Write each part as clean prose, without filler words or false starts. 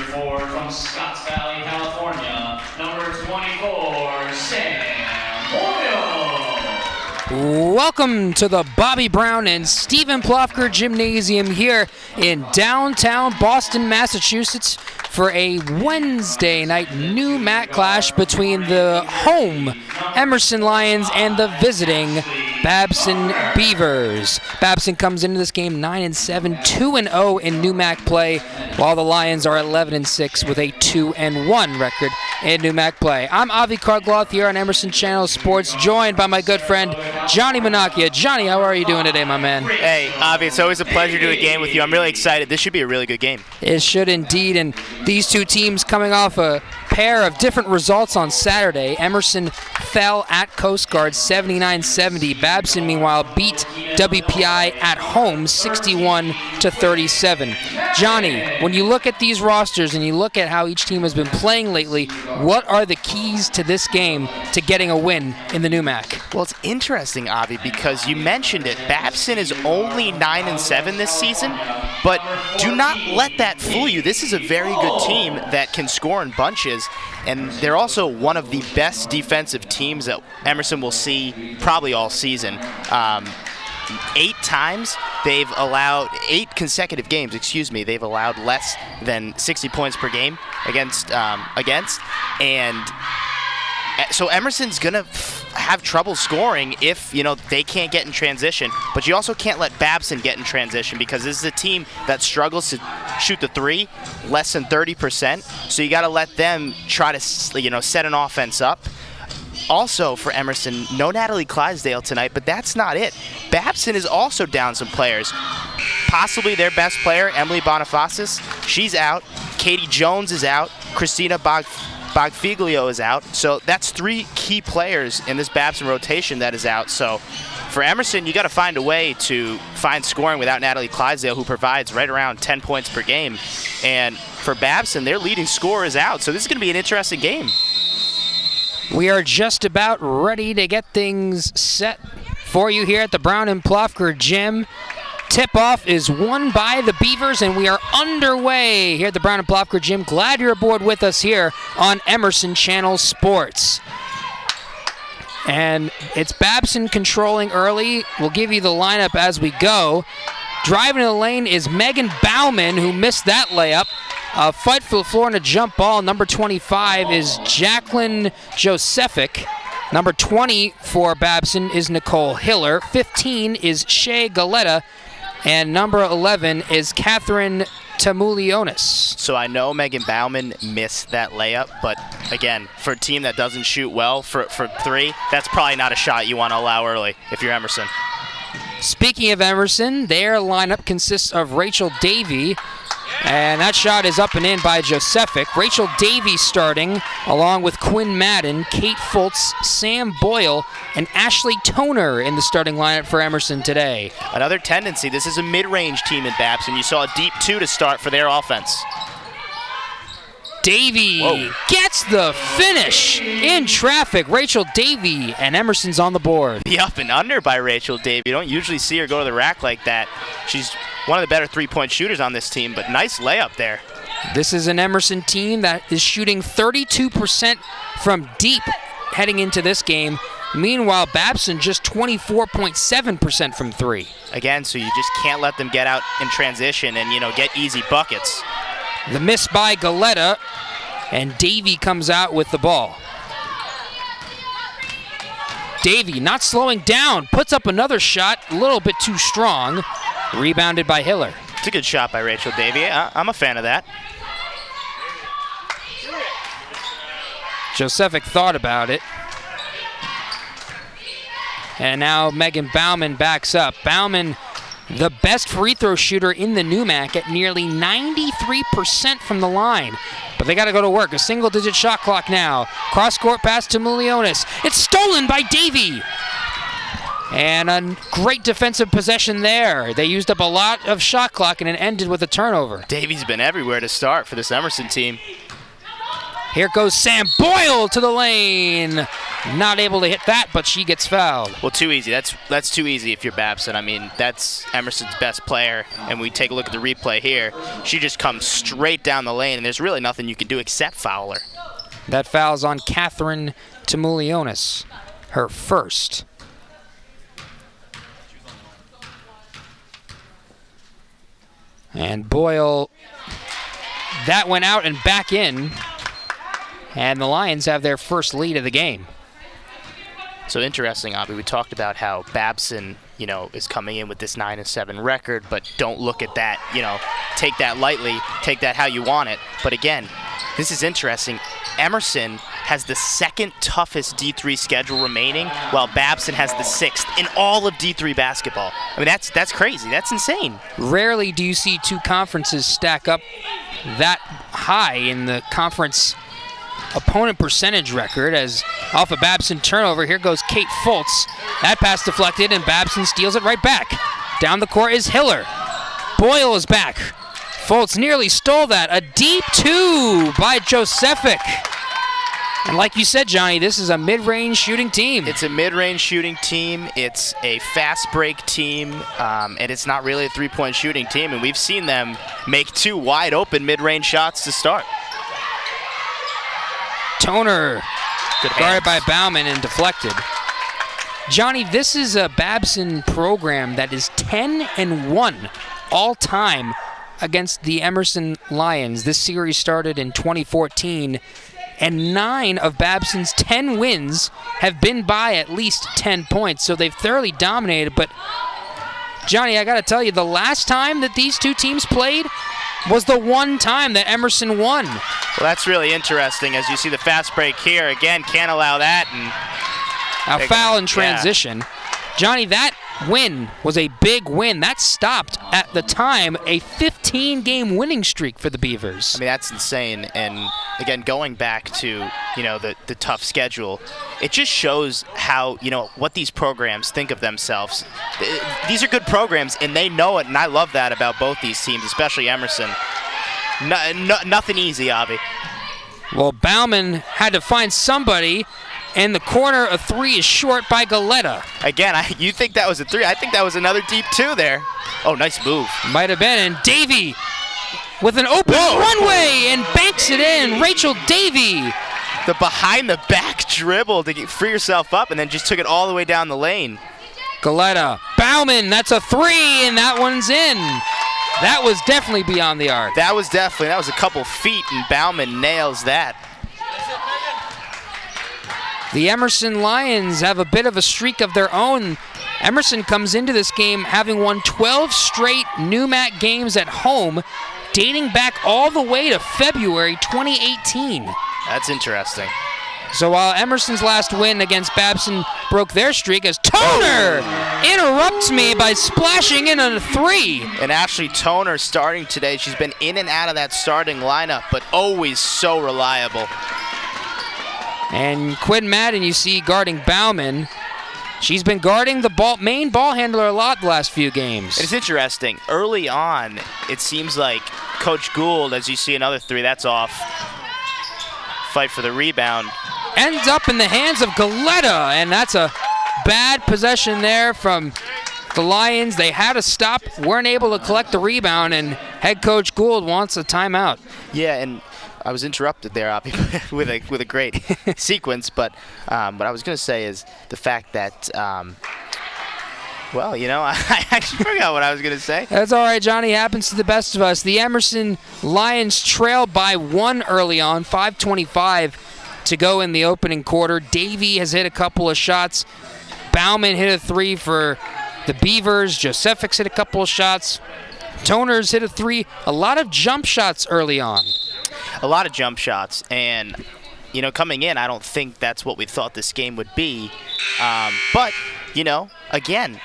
Forward from Scotts Valley, California, number 24, Sam Boyle. Welcome to the Bobby Brown and Stephen Plofker Gymnasium here in downtown Boston, Massachusetts for a Wednesday night new mat clash between the home Emerson Lions and the visiting Babson Beavers. Babson comes into this game 9-7, 2-0 in new MAC play, while the Lions are 11-6 with a 2-1 record in new MAC play. I'm Avi Kargloth here on Emerson Channel Sports, joined by my good friend Johnny Menachia. Johnny, how are you doing today, my man? Hey, Avi, it's always a pleasure to do a game with you. I'm really excited. This should be a really good game. It should indeed, and these two teams coming off a pair of different results on Saturday. Emerson fell at Coast Guard 79-70. Babson, meanwhile, beat WPI at home 61-37. Johnny, when you look at these rosters and you look at how each team has been playing lately, what are the keys to this game to getting a win in the new MAC? Well, it's interesting, Avi, because you mentioned it. Babson is only 9-7 this season, but do not let that fool you. This is a very good team that can score in bunches, and they're also one of the best defensive teams that Emerson will see probably all season. 8 consecutive games, they've allowed less than 60 points per game against, and so Emerson's gonna have trouble scoring if they can't get in transition. But you also can't let Babson get in transition, because this is a team that struggles to shoot the three less than 30%. So you got to let them try to set an offense up. Also for Emerson, no Natalie Clydesdale tonight, but that's not it. Babson is also down some players. Possibly their best player, Emily Bonifacis, she's out. Katie Jones is out. Christina Bogfiglio is out. So that's 3 key players in this Babson rotation that is out. So for Emerson, you got to find a way to find scoring without Natalie Clydesdale, who provides right around 10 points per game. And for Babson, their leading scorer is out. So this is going to be an interesting game. We are just about ready to get things set for you here at the Brown and Plofker Gym. Tip-off is won by the Beavers, and we are underway here at the Brown and Plofker Gym. Glad you're aboard with us here on Emerson Channel Sports. And it's Babson controlling early. We'll give you the lineup as we go. Driving to the lane is Megan Bauman, who missed that layup. Fight for the floor and a jump ball. Number 25 is Jacqueline Josephic. Number 20 for Babson is Nicole Hiller. 15 is Shea Galetta. And number 11 is Catherine Tamulionis. So I know Megan Bauman missed that layup, but again, for a team that doesn't shoot well for 3, that's probably not a shot you want to allow early if you're Emerson. Speaking of Emerson, their lineup consists of Rachel Davey, and that shot is up and in by Josephic. Rachel Davey starting, along with Quinn Madden, Kate Fultz, Sam Boyle, and Ashley Toner in the starting lineup for Emerson today. Another tendency, this is a mid-range team in Babson. You saw a deep 2 to start for their offense. Davey gets the finish in traffic. Rachel Davey, and Emerson's on the board. The up and under by Rachel Davey. You don't usually see her go to the rack like that. She's one of the better 3-point shooters on this team, but nice layup there. This is an Emerson team that is shooting 32% from deep heading into this game. Meanwhile, Babson just 24.7% from 3. Again, so you just can't let them get out in transition and, get easy buckets. The miss by Galetta, and Davey comes out with the ball. Davey not slowing down, puts up another shot, a little bit too strong. Rebounded by Hiller. It's a good shot by Rachel Davey. I'm a fan of that. Josephic thought about it. And now Megan Bauman backs up. Bauman, the best free throw shooter in the new MAC at nearly 93% from the line. But they got to go to work. A single-digit shot clock now. Cross-court pass to Mulionis. It's stolen by Davey. And a great defensive possession there. They used up a lot of shot clock, and it ended with a turnover. Davey's been everywhere to start for this Emerson team. Here goes Sam Boyle to the lane. Not able to hit that, but she gets fouled. Well, too easy. That's too easy if you're Babson. I mean, that's Emerson's best player, and we take a look at the replay here. She just comes straight down the lane, and there's really nothing you can do except foul her. That foul's on Catherine Tamulionis, her first. And Boyle, that went out and back in. And the Lions have their first lead of the game. So interesting, Abby. We talked about how Babson, is coming in with this 9-7 record, but don't look at that, take that lightly, take that how you want it. But again, this is interesting. Emerson has the second toughest D3 schedule remaining, while Babson has the sixth in all of D3 basketball. I mean, that's crazy. That's insane. Rarely do you see two conferences stack up that high in the conference opponent percentage record. As off a Babson turnover, here goes Kate Fultz. That pass deflected, and Babson steals it right back. Down the court is Hiller. Boyle is back. Fultz nearly stole that. A deep two by Josephic. And like you said, Johnny, this is a mid-range shooting team. It's a mid-range shooting team. It's a fast break team, and it's not really a three-point shooting team. And we've seen them make two wide-open mid-range shots to start. Toner Good guarded by hands. Bauman and deflected. Johnny, this is a Babson program that is 10-1 all-time against the Emerson Lions. This series started in 2014, and 9 of Babson's 10 wins have been by at least 10 points, so they've thoroughly dominated. But, Johnny, I got to tell you, the last time that these two teams played was the one time that Emerson won. Well, that's really interesting. As you see the fast break here, again, can't allow that. And A foul in transition. Yeah. Johnny, that win was a big win. That stopped, at the time, a 15-game winning streak for the Beavers. I mean, that's insane. And, again, going back to, the tough schedule, it just shows how, what these programs think of themselves. These are good programs, and they know it, and I love that about both these teams, especially Emerson. Nothing easy, Avi. Well, Bauman had to find somebody, and the corner of three is short by Galetta. Again, you think that was a three. I think that was another deep two there. Oh, nice move. Might have been. And Davey with an open runway and banks it in. Rachel Davey. The behind-the-back dribble to free yourself up, and then just took it all the way down the lane. Galetta. Bauman, that's a three, and that one's in. That was definitely beyond the arc. That was a couple feet, and Bauman nails that. The Emerson Lions have a bit of a streak of their own. Emerson comes into this game having won 12 straight NEWMAC games at home, dating back all the way to February 2018. That's interesting. So while Emerson's last win against Babson broke their streak, as Toner interrupts me by splashing in a three. And Ashley Toner starting today. She's been in and out of that starting lineup, but always so reliable. And Quinn Madden, you see, guarding Bauman. She's been guarding the main ball handler a lot the last few games. It's interesting. Early on, it seems like Coach Gould, as you see another three, that's off. Fight for the rebound. Ends up in the hands of Galetta, and that's a bad possession there from the Lions. They had to stop, weren't able to collect the rebound, and head coach Gould wants a timeout. Yeah, and I was interrupted there, Abby, with a great sequence, but what I was going to say is the fact that, I actually forgot what I was going to say. That's all right, Johnny. Happens to the best of us. The Emerson Lions trail by 1 early on, 5:25 to go in the opening quarter. Davey has hit a couple of shots. Bauman hit a three for the Beavers. Josephic's hit a couple of shots. Toner's hit a three. A lot of jump shots early on. A lot of jump shots, and coming in, I don't think that's what we thought this game would be. But again,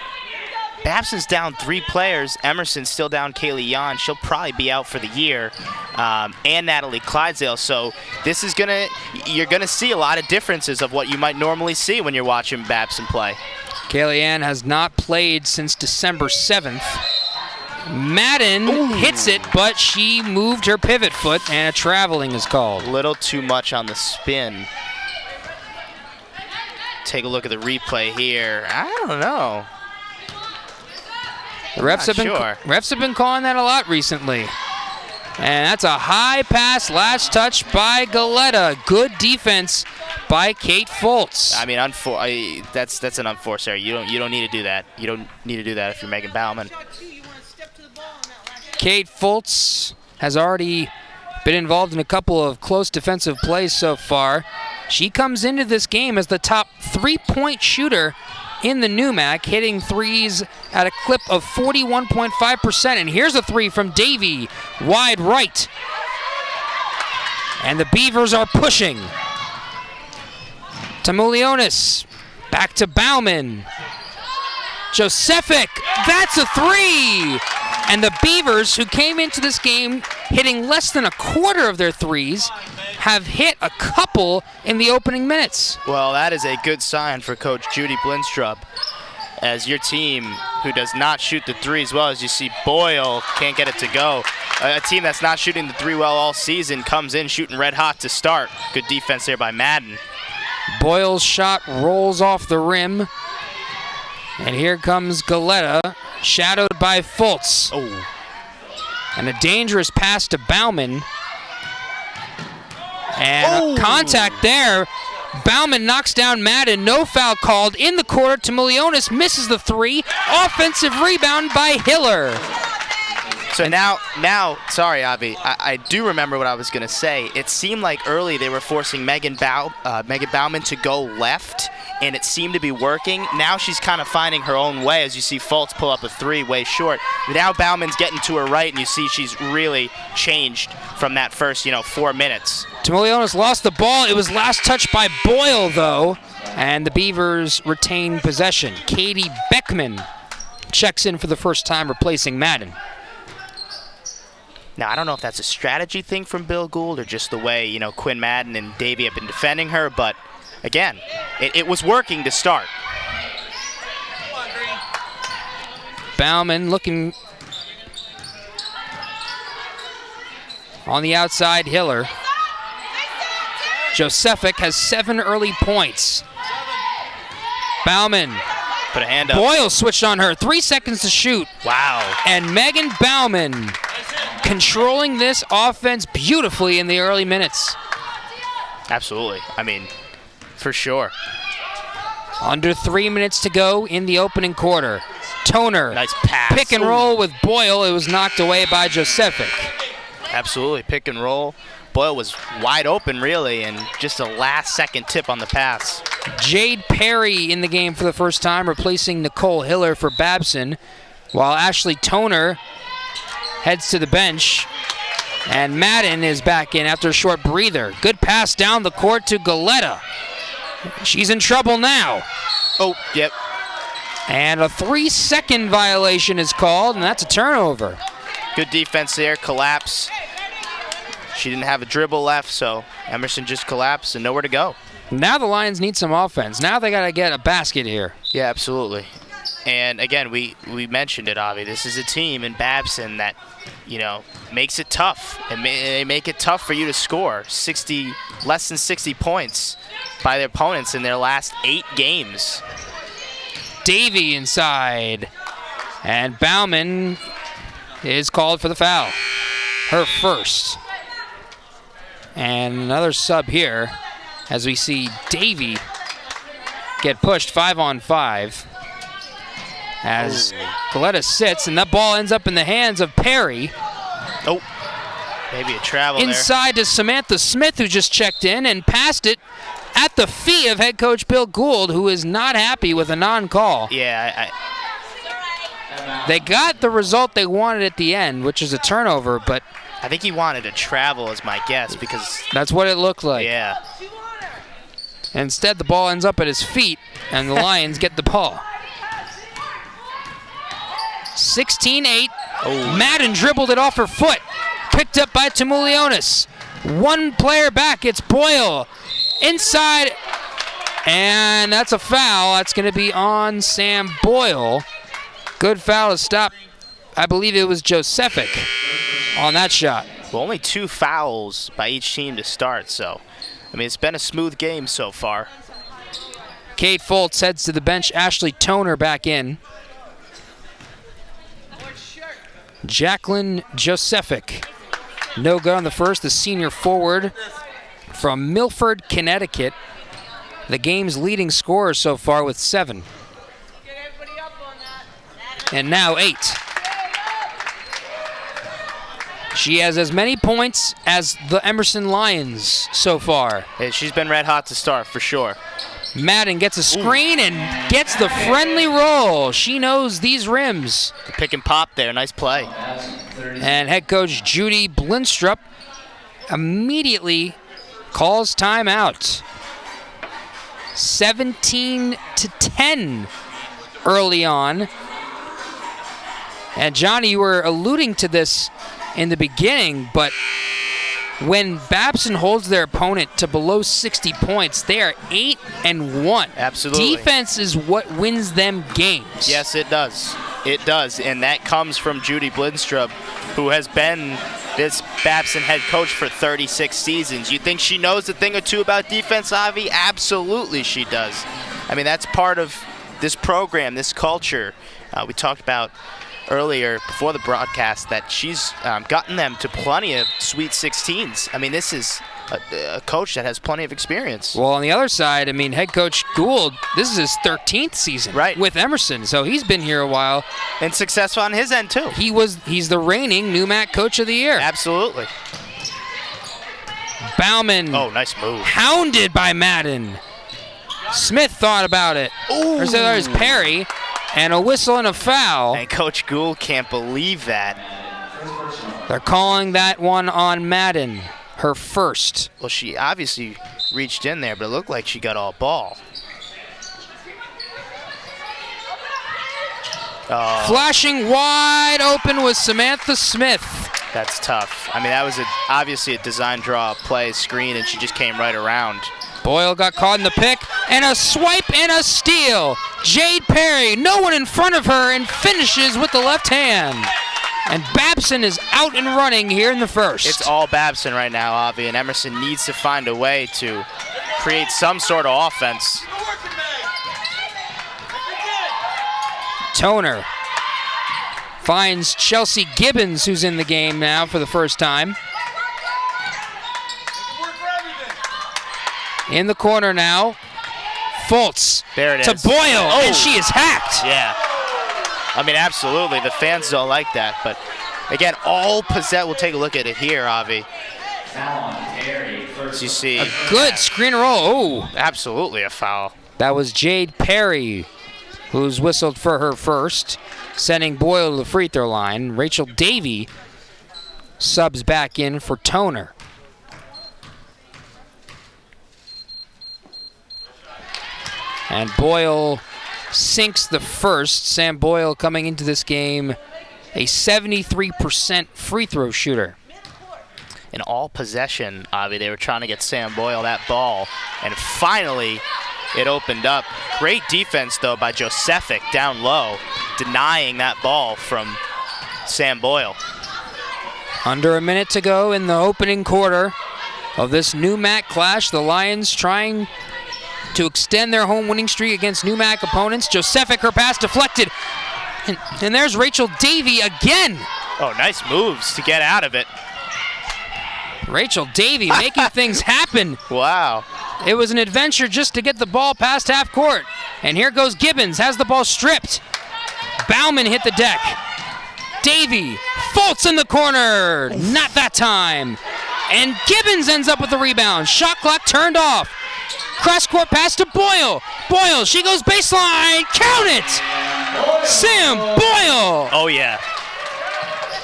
Babson's down 3 players. Emerson's still down Kaylee Yan. She'll probably be out for the year, and Natalie Clydesdale. So this is you're gonna see a lot of differences of what you might normally see when you're watching Babson play. Kaylee Yan has not played since December 7th. Madden hits it, but she moved her pivot foot, and a traveling is called. A little too much on the spin. Take a look at the replay here. I don't know. The refs have been calling that a lot recently. And that's a high pass, last touch by Galetta. Good defense by Kate Foltz. I mean, that's an unforced error. You don't need to do that. You don't need to do that if you're Megan Bauman. Kate Foltz has already been involved in a couple of close defensive plays so far. She comes into this game as the top 3-point shooter in the NUMAC, hitting threes at a clip of 41.5%. And here's a three from Davey, wide right. And the Beavers are pushing. Tamulionis, back to Bauman. Josefic, that's a three! And the Beavers, who came into this game hitting less than a quarter of their threes, have hit a couple in the opening minutes. Well, that is a good sign for Coach Judy Blinstrup, as your team, who does not shoot the three as well, as you see Boyle can't get it to go. A team that's not shooting the three well all season comes in shooting red hot to start. Good defense there by Madden. Boyle's shot rolls off the rim. And here comes Galetta, shadowed by Foltz. Oh. And a dangerous pass to Bauman. And a contact there. Bauman knocks down Madden. No foul called. In the corner, Tamulionis misses the three. Offensive rebound by Hiller. So now, sorry, Avi, I do remember what I was going to say. It seemed like early they were forcing Megan Bauman to go left, and it seemed to be working. Now she's kind of finding her own way, as you see Foltz pull up a three way short. Now Bauman's getting to her right, and you see she's really changed from that first, 4 minutes. Tamulionis lost the ball. It was last touched by Boyle, though, and the Beavers retain possession. Katie Beckman checks in for the first time, replacing Madden. Now, I don't know if that's a strategy thing from Bill Gould or just the way, Quinn Madden and Davey have been defending her, but again, it was working to start. Bauman looking on the outside, Hiller. Josefic has 7 early points. Bauman. Put a hand up. Boyle switched on her. 3 seconds to shoot. Wow. And Megan Bauman controlling this offense beautifully in the early minutes. Absolutely. I mean, for sure. Under 3 minutes to go in the opening quarter. Toner. Nice pass. Pick and roll with Boyle. It was knocked away by Josefic. Absolutely. Pick and roll. Boyle was wide open, really, and just a last-second tip on the pass. Jade Perry in the game for the first time, replacing Nicole Hiller for Babson, while Ashley Toner heads to the bench. And Madden is back in after a short breather. Good pass down the court to Galetta. She's in trouble now. Oh, yep. And a 3-second violation is called, and that's a turnover. Good defense there, collapse. She didn't have a dribble left, so Emerson just collapsed and nowhere to go. Now the Lions need some offense. Now they got to get a basket here. Yeah, absolutely. And again, we mentioned it, Avi. This is a team in Babson that, makes it tough. And they make it tough for you to score less than 60 points by their opponents in their last 8 games. Davey inside. And Bauman is called for the foul. Her first. And another sub here as we see Davey get pushed 5-on-5 as Galetta sits, and that ball ends up in the hands of Perry. Oh, maybe a travel inside there. To Samantha Smith, who just checked in and passed it at the feet of head coach Bill Gould, who is not happy with a non-call. Yeah, they got the result they wanted at the end, which is a turnover, but I think he wanted to travel, as my guess, because that's what it looked like. Yeah. Instead, the ball ends up at his feet, and the Lions get the ball. 16-8. Oh. Madden dribbled it off her foot. Picked up by Tamulionis. One player back. It's Boyle. Inside. And that's a foul. That's going to be on Sam Boyle. Good foul to stop I believe it was Josephic on that shot. Well, only 2 fouls by each team to start, so, I mean, it's been a smooth game so far. Kate Foltz heads to the bench. Ashley Toner back in. Jacqueline Josephic. No good on the first, the senior forward from Milford, Connecticut. The game's leading scorer so far with 7. And now 8. She has as many points as the Emerson Lions so far. Hey, she's been red hot to start, for sure. Madden gets a screen and gets the friendly roll. She knows these rims. The pick and pop there, nice play. And head coach Judy Blinstrup immediately calls timeout. 17-10 early on. And Johnny, you were alluding to this in the beginning, but when Babson holds their opponent to below 60 points, they are 8-1. Absolutely. Defense is what wins them games. Yes, it does. It does, and that comes from Judy Blinstrup, who has been this Babson head coach for 36 seasons. You think she knows a thing or two about defense, Avi? Absolutely she does. I mean, that's part of this program, this culture. We talked about earlier before the broadcast that she's gotten them to plenty of Sweet 16s. I mean, this is a coach that has plenty of experience. Well, on the other side, I mean, head coach Gould, this is his 13th season with Emerson, so he's been here a while. And successful on his end, too. He's the reigning NewMac Coach of the Year. Absolutely. Bauman. Oh, nice move. Hounded by Madden. Smith thought about it. Ooh. Or so there's Perry. And a whistle and a foul. And Coach Gould can't believe that. They're calling that one on Madden, her first. Well, she obviously reached in there, but it looked like she got all ball. Oh. Flashing wide open was Samantha Smith. That's tough. I mean, that was obviously a design draw play screen, and she just came right around. Boyle got caught in the pick, and a swipe and a steal. Jade Perry, no one in front of her, and finishes with the left hand. And Babson is out and running here in the first. It's all Babson right now, Avi, and Emerson needs to find a way to create some sort of offense. Toner finds Chelsea Gibbons, who's in the game now for the first time. In the corner now, Foltz there it to is. Boyle, Oh. and she is hacked. Yeah. I mean, absolutely. The fans don't like that. But, again, all possess. We'll take a look at it here, Avi. As you see. A good screen roll. Oh. Absolutely a foul. That was Jade Perry, who's whistled for her first, sending Boyle to the free throw line. Rachel Davey subs back in for Toner. And Boyle sinks the first. Sam Boyle coming into this game a 73% free throw shooter. In all possession, Avi, they were trying to get Sam Boyle that ball. And finally, it opened up. Great defense, though, by Josephic down low, denying that ball from Sam Boyle. Under a minute to go in the opening quarter of this NewMac clash. The Lions trying to extend their home winning streak against NewMac opponents. Josephic, her pass deflected. And there's Rachel Davey again. Oh, nice moves to get out of it. Rachel Davey making things happen. Wow. It was an adventure just to get the ball past half court. And here goes Gibbons, has the ball stripped. Bauman hit the deck. Davey, Foltz in the corner. Not that time. And Gibbons ends up with the rebound. Shot clock turned off. Cross-court pass to Boyle. Boyle, she goes baseline. Count it! Sam Boyle! Oh, yeah.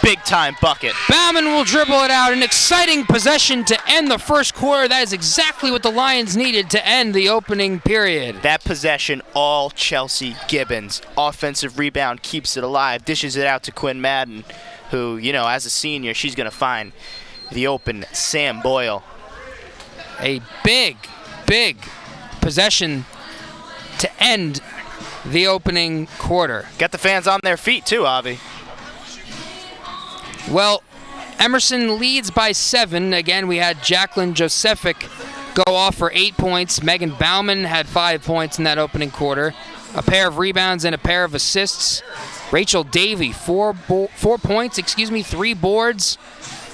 Big-time bucket. Bauman will dribble it out. An exciting possession to end the first quarter. That is exactly what the Lions needed to end the opening period. That possession, all Chelsea Gibbons. Offensive rebound keeps it alive, dishes it out to Quinn Madden, who, you know, as a senior, she's going to find the open Sam Boyle. A big possession to end the opening quarter. Got the fans on their feet, too, Avi. Well, Emerson leads by 7. Again, we had Jacqueline Josephik go off for 8 points. Megan Bauman had 5 points in that opening quarter. A pair of rebounds and a pair of assists. Rachel Davey, 4 points, 3 boards.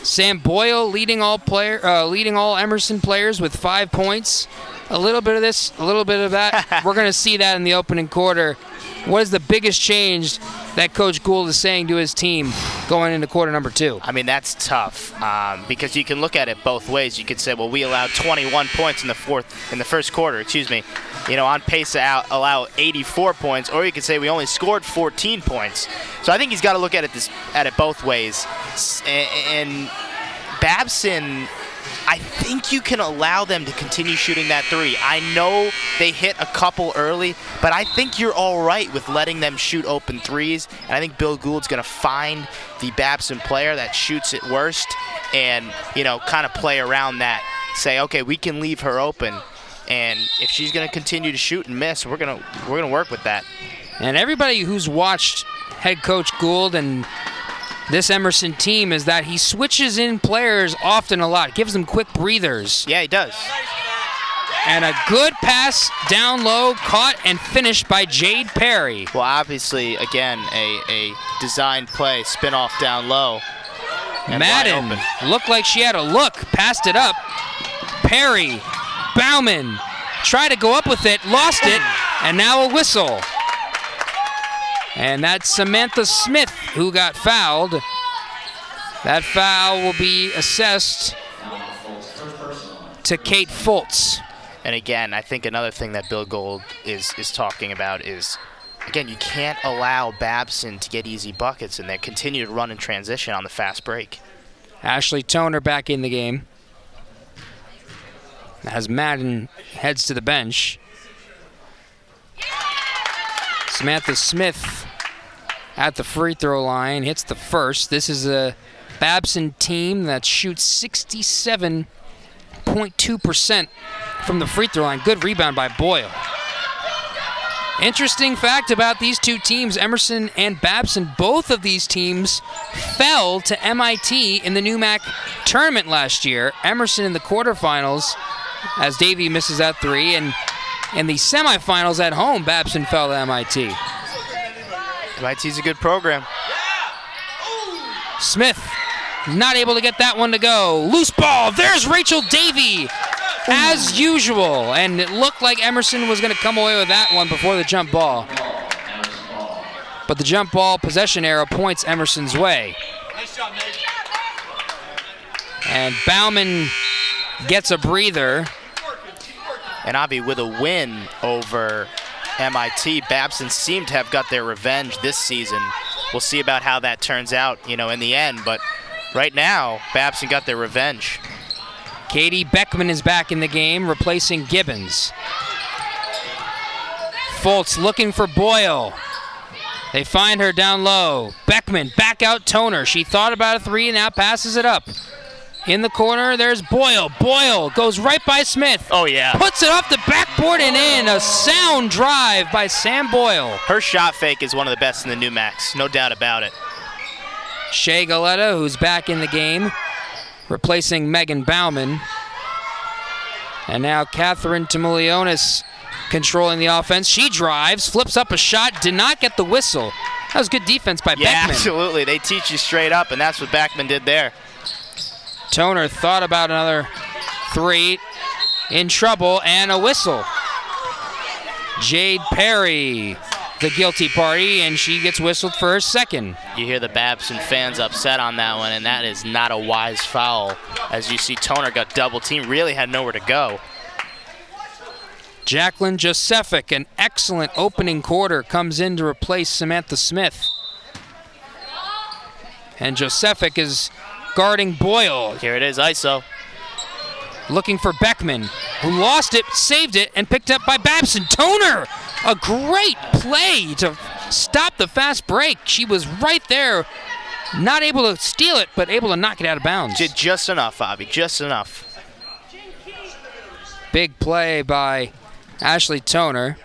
Sam Boyle leading all Emerson players with 5 points. A little bit of this, a little bit of that. We're going to see that in the opening quarter. What is the biggest change that Coach Gould is saying to his team going into quarter number 2? I mean, that's tough because you can look at it both ways. You could say, well, we allowed 21 points in the first quarter, on pace to allow 84 points, or you could say we only scored 14 points. So I think he's got to look at it both ways. And Babson, I think you can allow them to continue shooting that 3. I know they hit a couple early, but I think you're all right with letting them shoot open 3s. And I think Bill Gould's going to find the Babson player that shoots it worst and, kind of play around that. Say, okay, we can leave her open. And if she's going to continue to shoot and miss, we're going to work with that. And everybody who's watched head coach Gould and this Emerson team is that he switches in players often a lot, gives them quick breathers. Yeah, he does. And a good pass down low, caught and finished by Jade Perry. Well, obviously, again, a designed play, spin off down low. Madden looked like she had a look, passed it up. Perry, Bauman, tried to go up with it, lost it, and now a whistle. And that's Samantha Smith who got fouled. That foul will be assessed to Kate Fultz. And again, I think another thing that Bill Gould is talking about is, again, you can't allow Babson to get easy buckets and they continue to run in transition on the fast break. Ashley Toner back in the game as Madden heads to the bench. Samantha Smith at the free throw line hits the first. This is a Babson team that shoots 67.2% from the free throw line. Good rebound by Boyle. Interesting fact about these two teams, Emerson and Babson, both of these teams fell to MIT in the NEWMAC tournament last year. Emerson in the quarterfinals as Davey misses that 3, and in the semifinals at home, Babson fell to MIT. MIT's a good program. Smith not able to get that one to go. Loose ball. There's Rachel Davey as usual. And it looked like Emerson was going to come away with that one before the jump ball. But the jump ball possession arrow points Emerson's way. And Bauman gets a breather. And Avi, with a win over MIT, Babson seemed to have got their revenge this season. We'll see about how that turns out, in the end. But right now, Babson got their revenge. Katie Beckman is back in the game, replacing Gibbons. Fultz looking for Boyle. They find her down low. Beckman back out Toner. She thought about a 3 and now passes it up. In the corner, there's Boyle. Boyle goes right by Smith. Oh, yeah. Puts it off the backboard and in. A sound drive by Sam Boyle. Her shot fake is one of the best in the NEWMACs, no doubt about it. Shea Galetta, who's back in the game, replacing Megan Bauman. And now Catherine Tamulionis controlling the offense. She drives, flips up a shot, did not get the whistle. That was good defense by Beckman. Yeah, absolutely. They teach you straight up, and that's what Beckman did there. Toner thought about another 3, in trouble, and a whistle. Jade Perry, the guilty party, and she gets whistled for her second. You hear the Babson fans upset on that one, and that is not a wise foul. As you see, Toner got double teamed, really had nowhere to go. Jacqueline Josephik, an excellent opening quarter, comes in to replace Samantha Smith. And Josephik is guarding Boyle. Here it is, ISO. Looking for Beckman, who lost it, saved it, and picked up by Babson. Toner, a great play to stop the fast break. She was right there, not able to steal it, but able to knock it out of bounds. Did just enough, Bobby, just enough. Big play by Ashley Toner.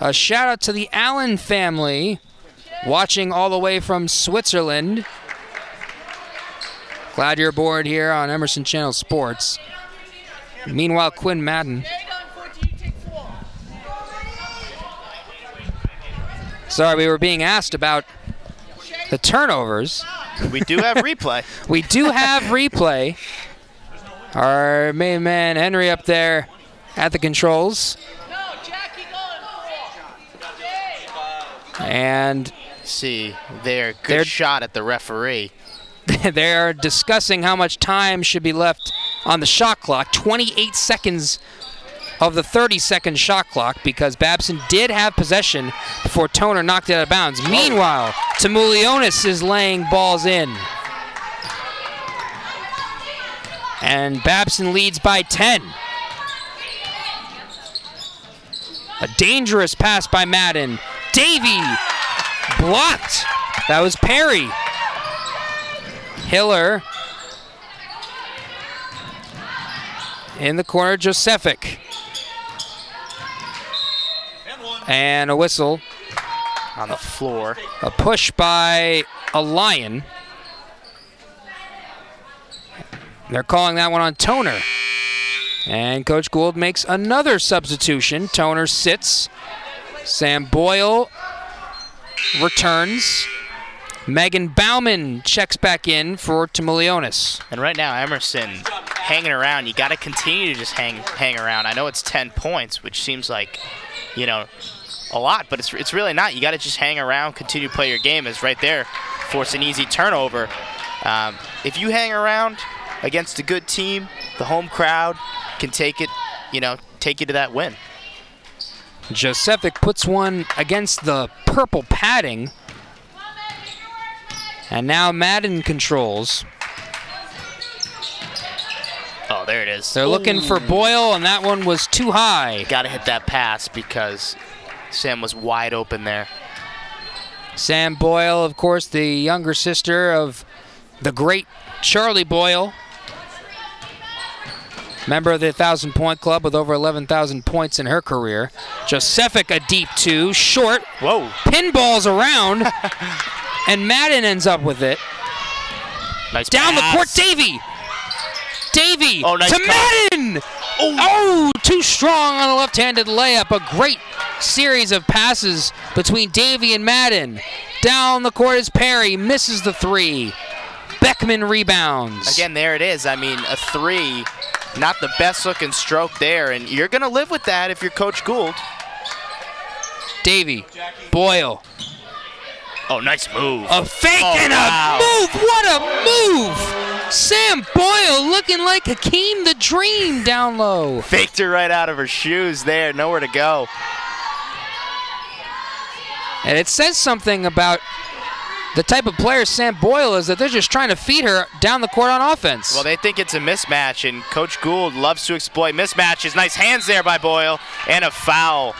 A shout out to the Allen family watching all the way from Switzerland. Glad you're aboard here on Emerson Channel Sports. Meanwhile, Quinn Madden. Sorry, we were being asked about the turnovers. We do have replay. We do have replay. Our main man, Henry, up there at the controls. And See, good shot at the referee. they're discussing how much time should be left on the shot clock. 28 seconds of the 30-second shot clock, because Babson did have possession before Toner knocked it out of bounds. Meanwhile, Tamulionis is laying balls in. And Babson leads by 10. A dangerous pass by Madden. Davey blocked. That was Perry. Hiller in the corner, Josefic. And a whistle. On the floor. A push by a Lion. They're calling that one on Toner. And Coach Gould makes another substitution. Toner sits. Sam Boyle returns. Megan Bauman checks back in for Tamulionis. And right now, Emerson hanging around. You got to continue to just hang around. I know it's 10 points, which seems like, a lot, but it's really not. You got to just hang around, continue to play your game. Is right there, force an easy turnover. If you hang around against a good team, the home crowd can take it, take you to that win. Josefic puts one against the purple padding. And now Madden controls. Oh, there it is. They're looking for Boyle, and that one was too high. Got to hit that pass because Sam was wide open there. Sam Boyle, of course, the younger sister of the great Charlie Boyle. Member of the 1,000-point club with over 11,000 points in her career. Josefic, a deep two, short. Whoa. Pinballs around, and Madden ends up with it. Nice Down pass. the court, Davey. Davey nice to cut. Madden. Oh, too strong on a left-handed layup. A great series of passes between Davey and Madden. Down the court is Perry, misses the three. Beckman rebounds. Again, there it is. I mean, a three, not the best looking stroke there, and you're going to live with that if you're Coach Gould. Davey, Boyle. Oh, nice move. A fake and wow. a move. What a move. Sam Boyle looking like Hakeem the Dream down low. Faked her right out of her shoes there. Nowhere to go. And it says something about the type of player Sam Boyle is, that they're just trying to feed her down the court on offense. Well, they think it's a mismatch, and Coach Gould loves to exploit mismatches. Nice hands there by Boyle, and a foul.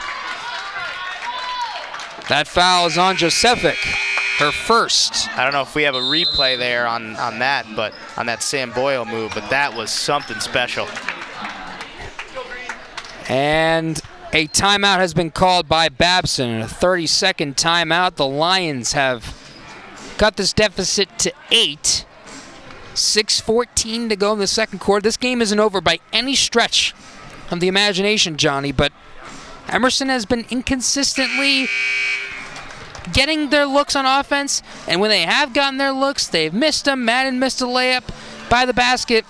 That foul is on Josefic, her first. I don't know if we have a replay there on that, but on that Sam Boyle move, but that was something special. And a timeout has been called by Babson. A 30-second timeout. The Lions have cut this deficit to 8. 6:14 to go in the second quarter. This game isn't over by any stretch of the imagination, Johnny, but Emerson has been inconsistently getting their looks on offense, and when they have gotten their looks, they've missed them. Madden missed a layup by the basket.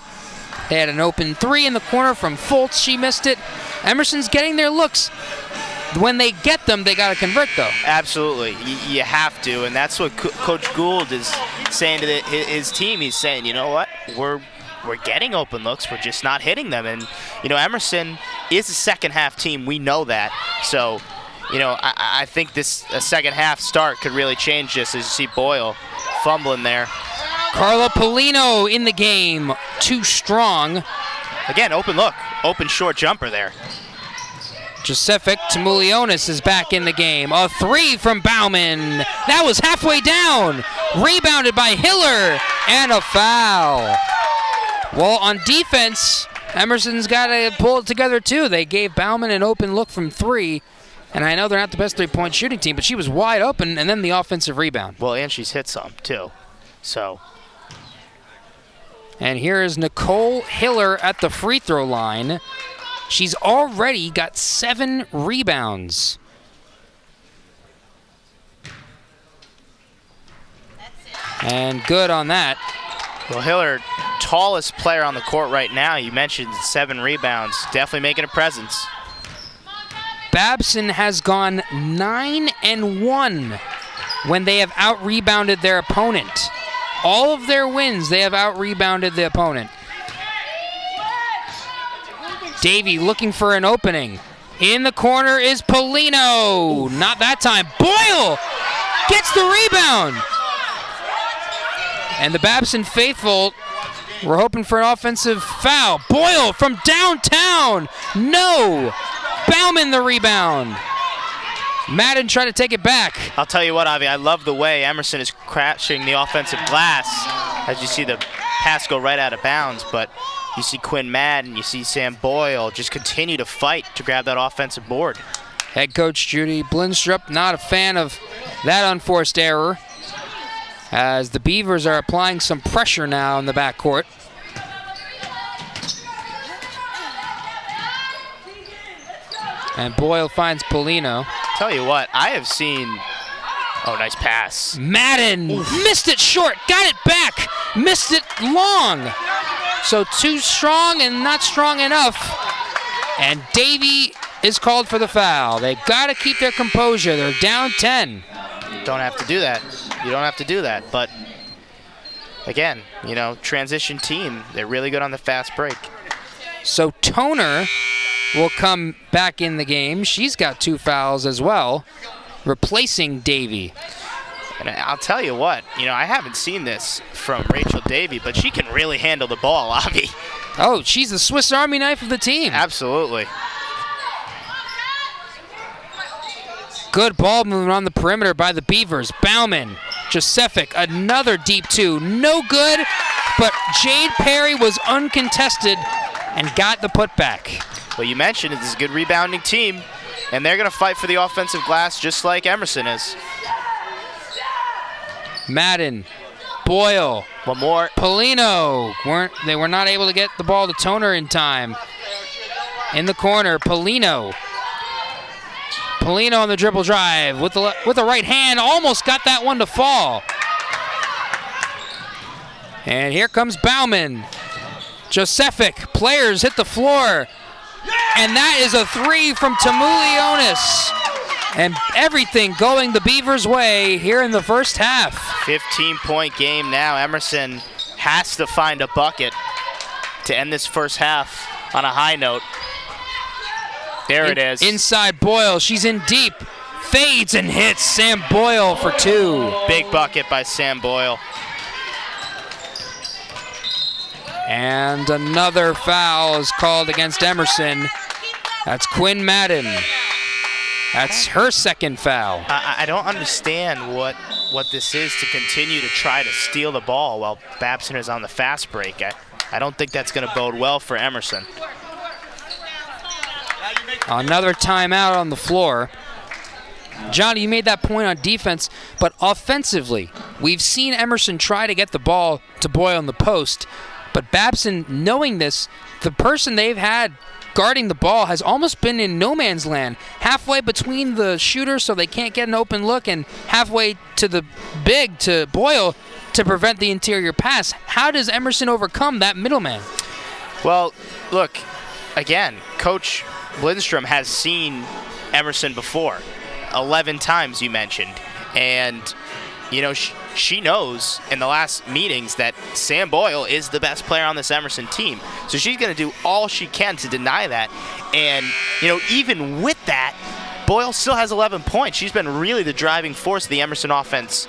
They had an open three in the corner from Fultz. She missed it. Emerson's getting their looks. When they get them, they got to convert, though. Absolutely. You have to, and that's what Coach Gould is saying to his team. He's saying, you know what, we're getting open looks, we're just not hitting them. And, Emerson is a second-half team. We know that. So, I think a second-half start could really change this, as you see Boyle fumbling there. Carla Polino in the game. Too strong. Again, open look. Open short jumper there. Josefic Tamulionis is back in the game. A three from Bauman. That was halfway down. Rebounded by Hiller. And a foul. Well, on defense, Emerson's got to pull it together, too. They gave Bauman an open look from three. And I know they're not the best three-point shooting team, but she was wide open, and then the offensive rebound. Well, and she's hit some, too. So. And here is Nicole Hiller at the free throw line. She's already got 7 rebounds. And good on that. Well, Hiller, tallest player on the court right now. You mentioned 7 rebounds. Definitely making a presence. Babson has gone 9-1 when they have out-rebounded their opponent. All of their wins, they have out-rebounded the opponent. Davey looking for an opening. In the corner is Polino. Not that time. Boyle gets the rebound. And the Babson faithful were hoping for an offensive foul. Boyle from downtown. No. Bauman the rebound. Madden tried to take it back. I'll tell you what, Avi, I love the way Emerson is crashing the offensive glass. As you see the pass go right out of bounds, but you see Quinn Madden, you see Sam Boyle just continue to fight to grab that offensive board. Head coach Judy Blindstrup not a fan of that unforced error, as the Beavers are applying some pressure now in the backcourt. And Boyle finds Polino. Tell you what, I have seen. Oh, nice pass. Madden missed it short, got it back, missed it long. So too strong and not strong enough. And Davey is called for the foul. They got to keep their composure. They're down 10. Don't have to do that. You don't have to do that. But again, you know, transition team, they're really good on the fast break. So Toner will come back in the game. She's got 2 fouls as well, replacing Davey. And I'll tell you what, you know, I haven't seen this from Rachel Davey, but she can really handle the ball, Avi. Oh, she's the Swiss Army knife of the team. Absolutely. Good ball movement on the perimeter by the Beavers. Bauman, Josephic, another deep 2. No good, but Jade Perry was uncontested and got the putback. Well, you mentioned this is a good rebounding team, and they're going to fight for the offensive glass just like Emerson is. Madden, Boyle, one more. Polino. They were not able to get the ball to Toner in time. In the corner, Polino. Polino on the dribble drive with the right hand, almost got that one to fall. And here comes Bauman. Josephic, players hit the floor. And that is a 3 from Tamulionis. And everything going the Beavers' way here in the first half. 15-point game now. Emerson has to find a bucket to end this first half on a high note. There it is. Inside Boyle, she's in deep. Fades and hits Sam Boyle for 2. Big bucket by Sam Boyle. And another foul is called against Emerson. That's Quinn Madden. That's her second foul. I don't understand what this is to continue to try to steal the ball while Babson is on the fast break. I don't think that's going to bode well for Emerson. Another timeout on the floor. Johnny, you made that point on defense, but offensively, we've seen Emerson try to get the ball to Boyle on the post, but Babson, knowing this, the person they've had guarding the ball has almost been in no man's land, halfway between the shooter so they can't get an open look and halfway to the big, to Boyle, to prevent the interior pass. How does Emerson overcome that middleman? Well, look, again, Coach Lindstrom has seen Emerson before, 11 times you mentioned, and you know she knows in the last meetings that Sam Boyle is the best player on this Emerson team, so she's going to do all she can to deny that. And you know, even with that, Boyle still has 11 points. She's been really the driving force of the Emerson offense,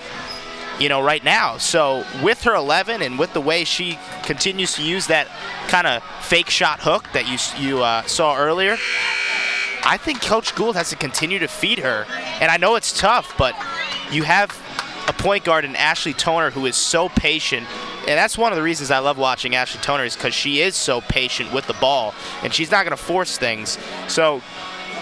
you know, right now. So with her 11 and with the way she continues to use that kind of fake shot hook that you saw earlier, I think Coach Gould has to continue to feed her. And I know it's tough, but you have a point guard in Ashley Toner who is so patient. And that's one of the reasons I love watching Ashley Toner, is because she is so patient with the ball and she's not going to force things. So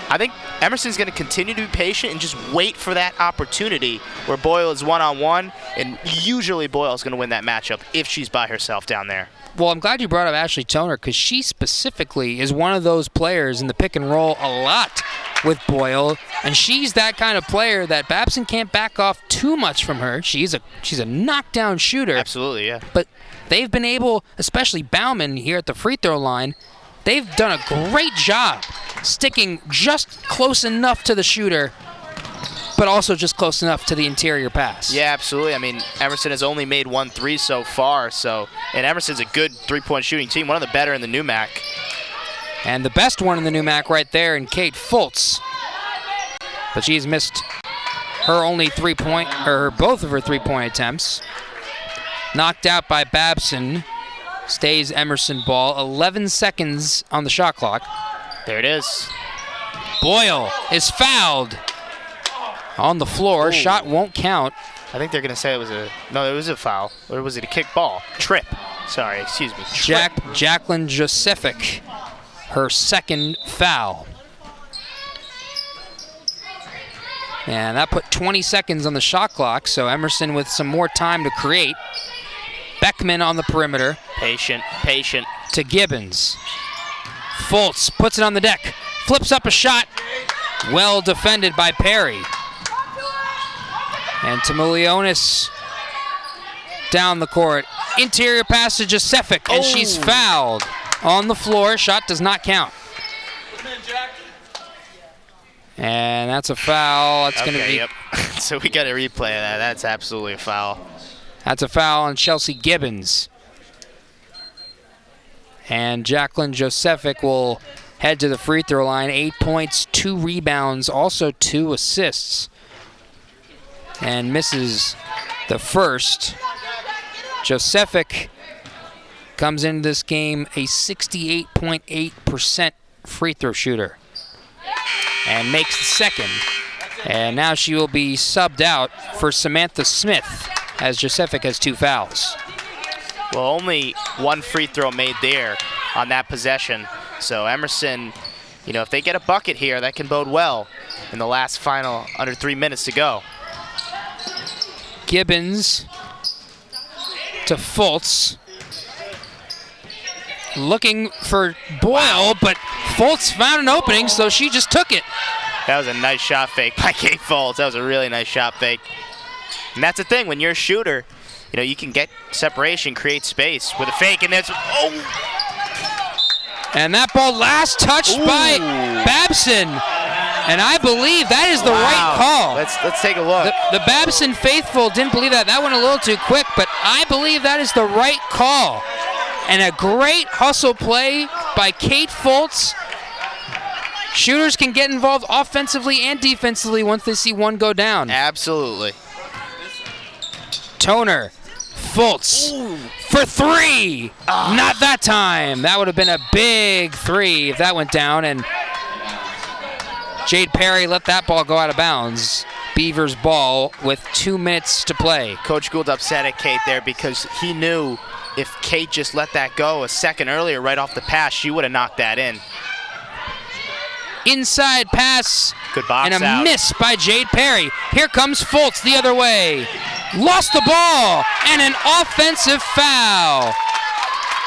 I think Emerson's going to continue to be patient and just wait for that opportunity where Boyle is one-on-one, and usually Boyle's going to win that matchup if she's by herself down there. Well, I'm glad you brought up Ashley Toner because she specifically is one of those players in the pick and roll a lot with Boyle, and she's that kind of player that Babson can't back off too much from her. She's a knockdown shooter. Absolutely, yeah. But they've been able, especially Bauman here at the free throw line, they've done a great job sticking just close enough to the shooter, but also just close enough to the interior pass. Yeah, absolutely. I mean, Emerson has only made 1 3 so far, and Emerson's a good three-point shooting team, one of the better in the new MAC. And the best one in the new MAC right there in Kate Fultz. But she's missed her both of her three-point attempts. Knocked out by Babson. Stays Emerson ball. 11 seconds on the shot clock. There it is. Boyle is fouled on the floor. Ooh. Shot won't count. I think they're going to say it was a foul. Or was it a kick ball? Trip. Sorry, excuse me. Jacqueline Josefic, her second foul. And that put 20 seconds on the shot clock, so Emerson with some more time to create. Beckman on the perimeter. Patient. To Gibbons. Fultz puts it on the deck. Flips up a shot. Well defended by Perry. And Tamulionis down the court. Interior pass to Josefic, and she's fouled on the floor. Shot does not count. And that's a foul. That's going to be. Yep. So we got to replay that. That's absolutely a foul. That's a foul on Chelsea Gibbons. And Jacqueline Josefic will head to the free throw line. 8 points, 2 rebounds, also 2 assists. And misses the first. Josefic comes into this game a 68.8% free throw shooter. And makes the second. And now she will be subbed out for Samantha Smith, as Josefic has 2 fouls. Well, only 1 free throw made there on that possession. So Emerson, if they get a bucket here, that can bode well in the last final under 3 minutes to go. Gibbons to Fultz. Looking for Boyle, but Fultz found an opening, so she just took it. That was a nice shot fake by Kate Fultz. That was a really nice shot fake. And that's the thing, when you're a shooter, you can get separation, create space with a fake, and that's, And that ball last touched by Babson. And I believe that is the right call. Let's take a look. The Babson faithful didn't believe that. That went a little too quick, but I believe that is the right call. And a great hustle play by Kate Fultz. Shooters can get involved offensively and defensively once they see one go down. Absolutely. Toner, Fultz for 3. Not that time. That would have been a big 3 if that went down. And Jade Perry let that ball go out of bounds. Beavers ball with 2 minutes to play. Coach Gould upset at Kate there because he knew if Kate just let that go a second earlier right off the pass, she would have knocked that in. Inside pass. Good box and a out. Miss by Jade Perry. Here comes Fultz the other way. Lost the ball and an offensive foul.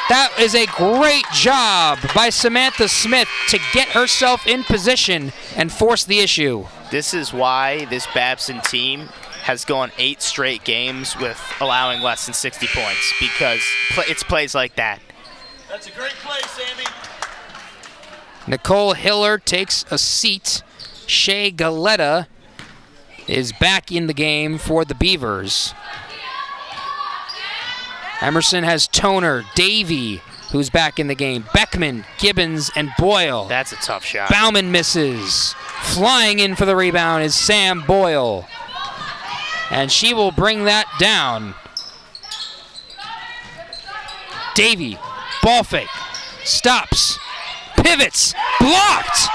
That is a great job by Samantha Smith to get herself in position and force the issue. This is why this Babson team has gone 8 straight games with allowing less than 60 points, because it's plays like that. That's a great play, Sammy. Nicole Hiller takes a seat. Shea Galetta is back in the game for the Beavers. Emerson has Toner, Davey, who's back in the game. Beckman, Gibbons, and Boyle. That's a tough shot. Bauman misses. Flying in for the rebound is Sam Boyle. And she will bring that down. Davey, ball fake, stops, pivots, blocked.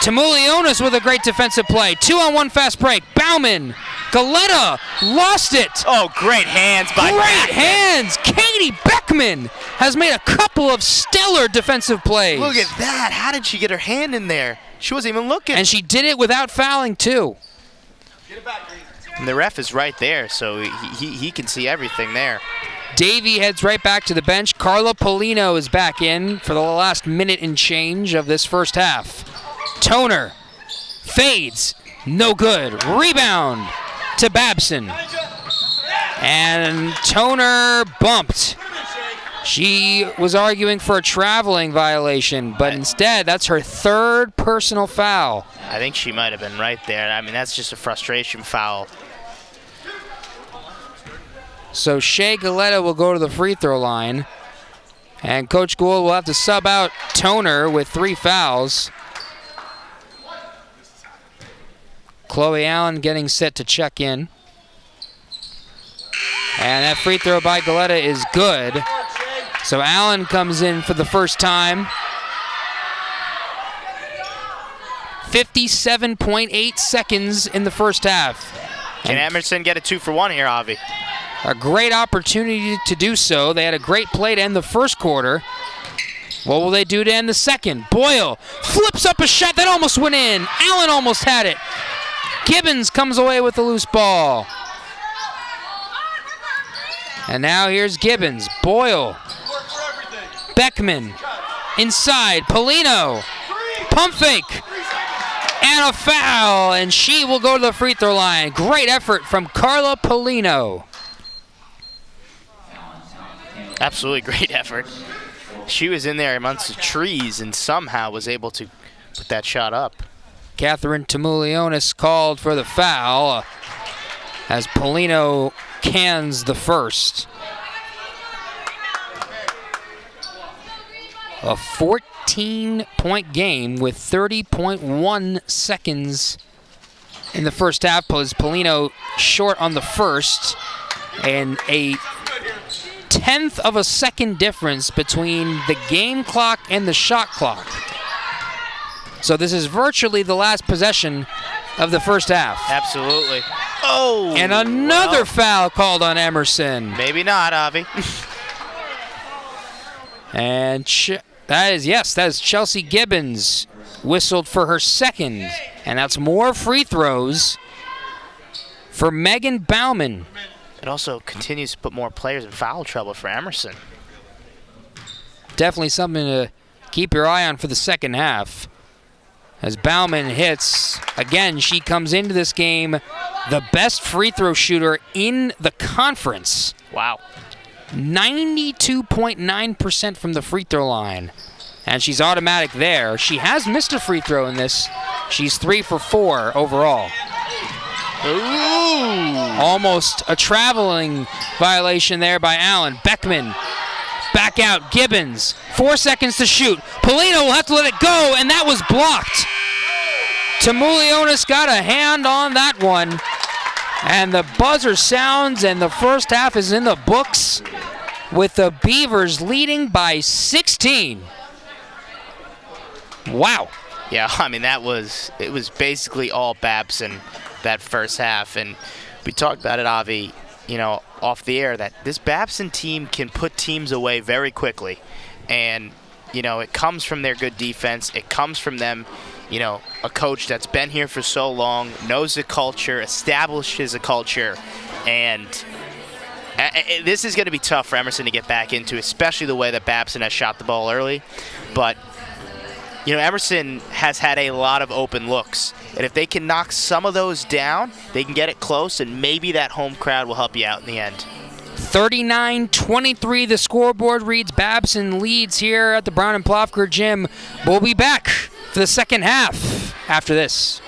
Tamulionis with a great defensive play. 2-on-1 fast break. Bauman, Galetta lost it. Oh, great hands by Great Beckman. hands. Katie Katie Beckman has made a couple of stellar defensive plays. Look at that. How did she get her hand in there? She wasn't even looking. And she did it without fouling, too. Get it back, And the ref is right there, so he can see everything there. Davey heads right back to the bench. Carla Polino is back in for the last minute and change of this first half. Toner fades. No good. Rebound to Babson. And Toner bumped. She was arguing for a traveling violation, but instead that's her third personal foul. I think she might have been right there. I mean, that's just a frustration foul. So Shea Galetta will go to the free throw line. And Coach Gould will have to sub out Toner with 3 fouls. Chloe Allen getting set to check in. And that free throw by Galetta is good. So Allen comes in for the first time. 57.8 seconds in the first half. Can Emerson get a 2-for-1 here, Avi? A great opportunity to do so. They had a great play to end the first quarter. What will they do to end the second? Boyle flips up a shot that almost went in. Allen almost had it. Gibbons comes away with the loose ball. And now here's Gibbons. Boyle. Beckman. Inside. Polino. Pump fake. And a foul. And she will go to the free throw line. Great effort from Carla Polino. Absolutely great effort. She was in there amongst the trees and somehow was able to put that shot up. Catherine Tamulionis called for the foul as Polino cans the first. A 14-point game with 30.1 seconds in the first half. Polino short on the first, and a 1/10 of a second difference between the game clock and the shot clock. So this is virtually the last possession of the first half. Absolutely. Oh! And another foul called on Emerson. Maybe not, Avi. And that is Chelsea Gibbons whistled for her second. And that's more free throws for Megan Bauman. It also continues to put more players in foul trouble for Emerson. Definitely something to keep your eye on for the second half. As Bauman hits, again, she comes into this game the best free throw shooter in the conference. Wow. 92.9% from the free throw line. And she's automatic there. She has missed a free throw in this. She's 3 for 4 overall. Ooh. Almost a traveling violation there by Allen. Beckman back out. Gibbons, 4 seconds to shoot. Polino will have to let it go, and that was blocked. Tamulionis got a hand on that one. And the buzzer sounds, and the first half is in the books with the Beavers leading by 16. Wow. Yeah, I mean, it was basically all Babson that first half. And we talked about it, Avi, off the air, that this Babson team can put teams away very quickly. And, it comes from their good defense. It comes from them, a coach that's been here for so long, knows the culture, establishes a culture. And this is going to be tough for Emerson to get back into, especially the way that Babson has shot the ball early. But Emerson has had a lot of open looks. And if they can knock some of those down, they can get it close, and maybe that home crowd will help you out in the end. 39-23, the scoreboard reads. Babson leads here at the Brown and Plofker Gym. We'll be back for the second half after this.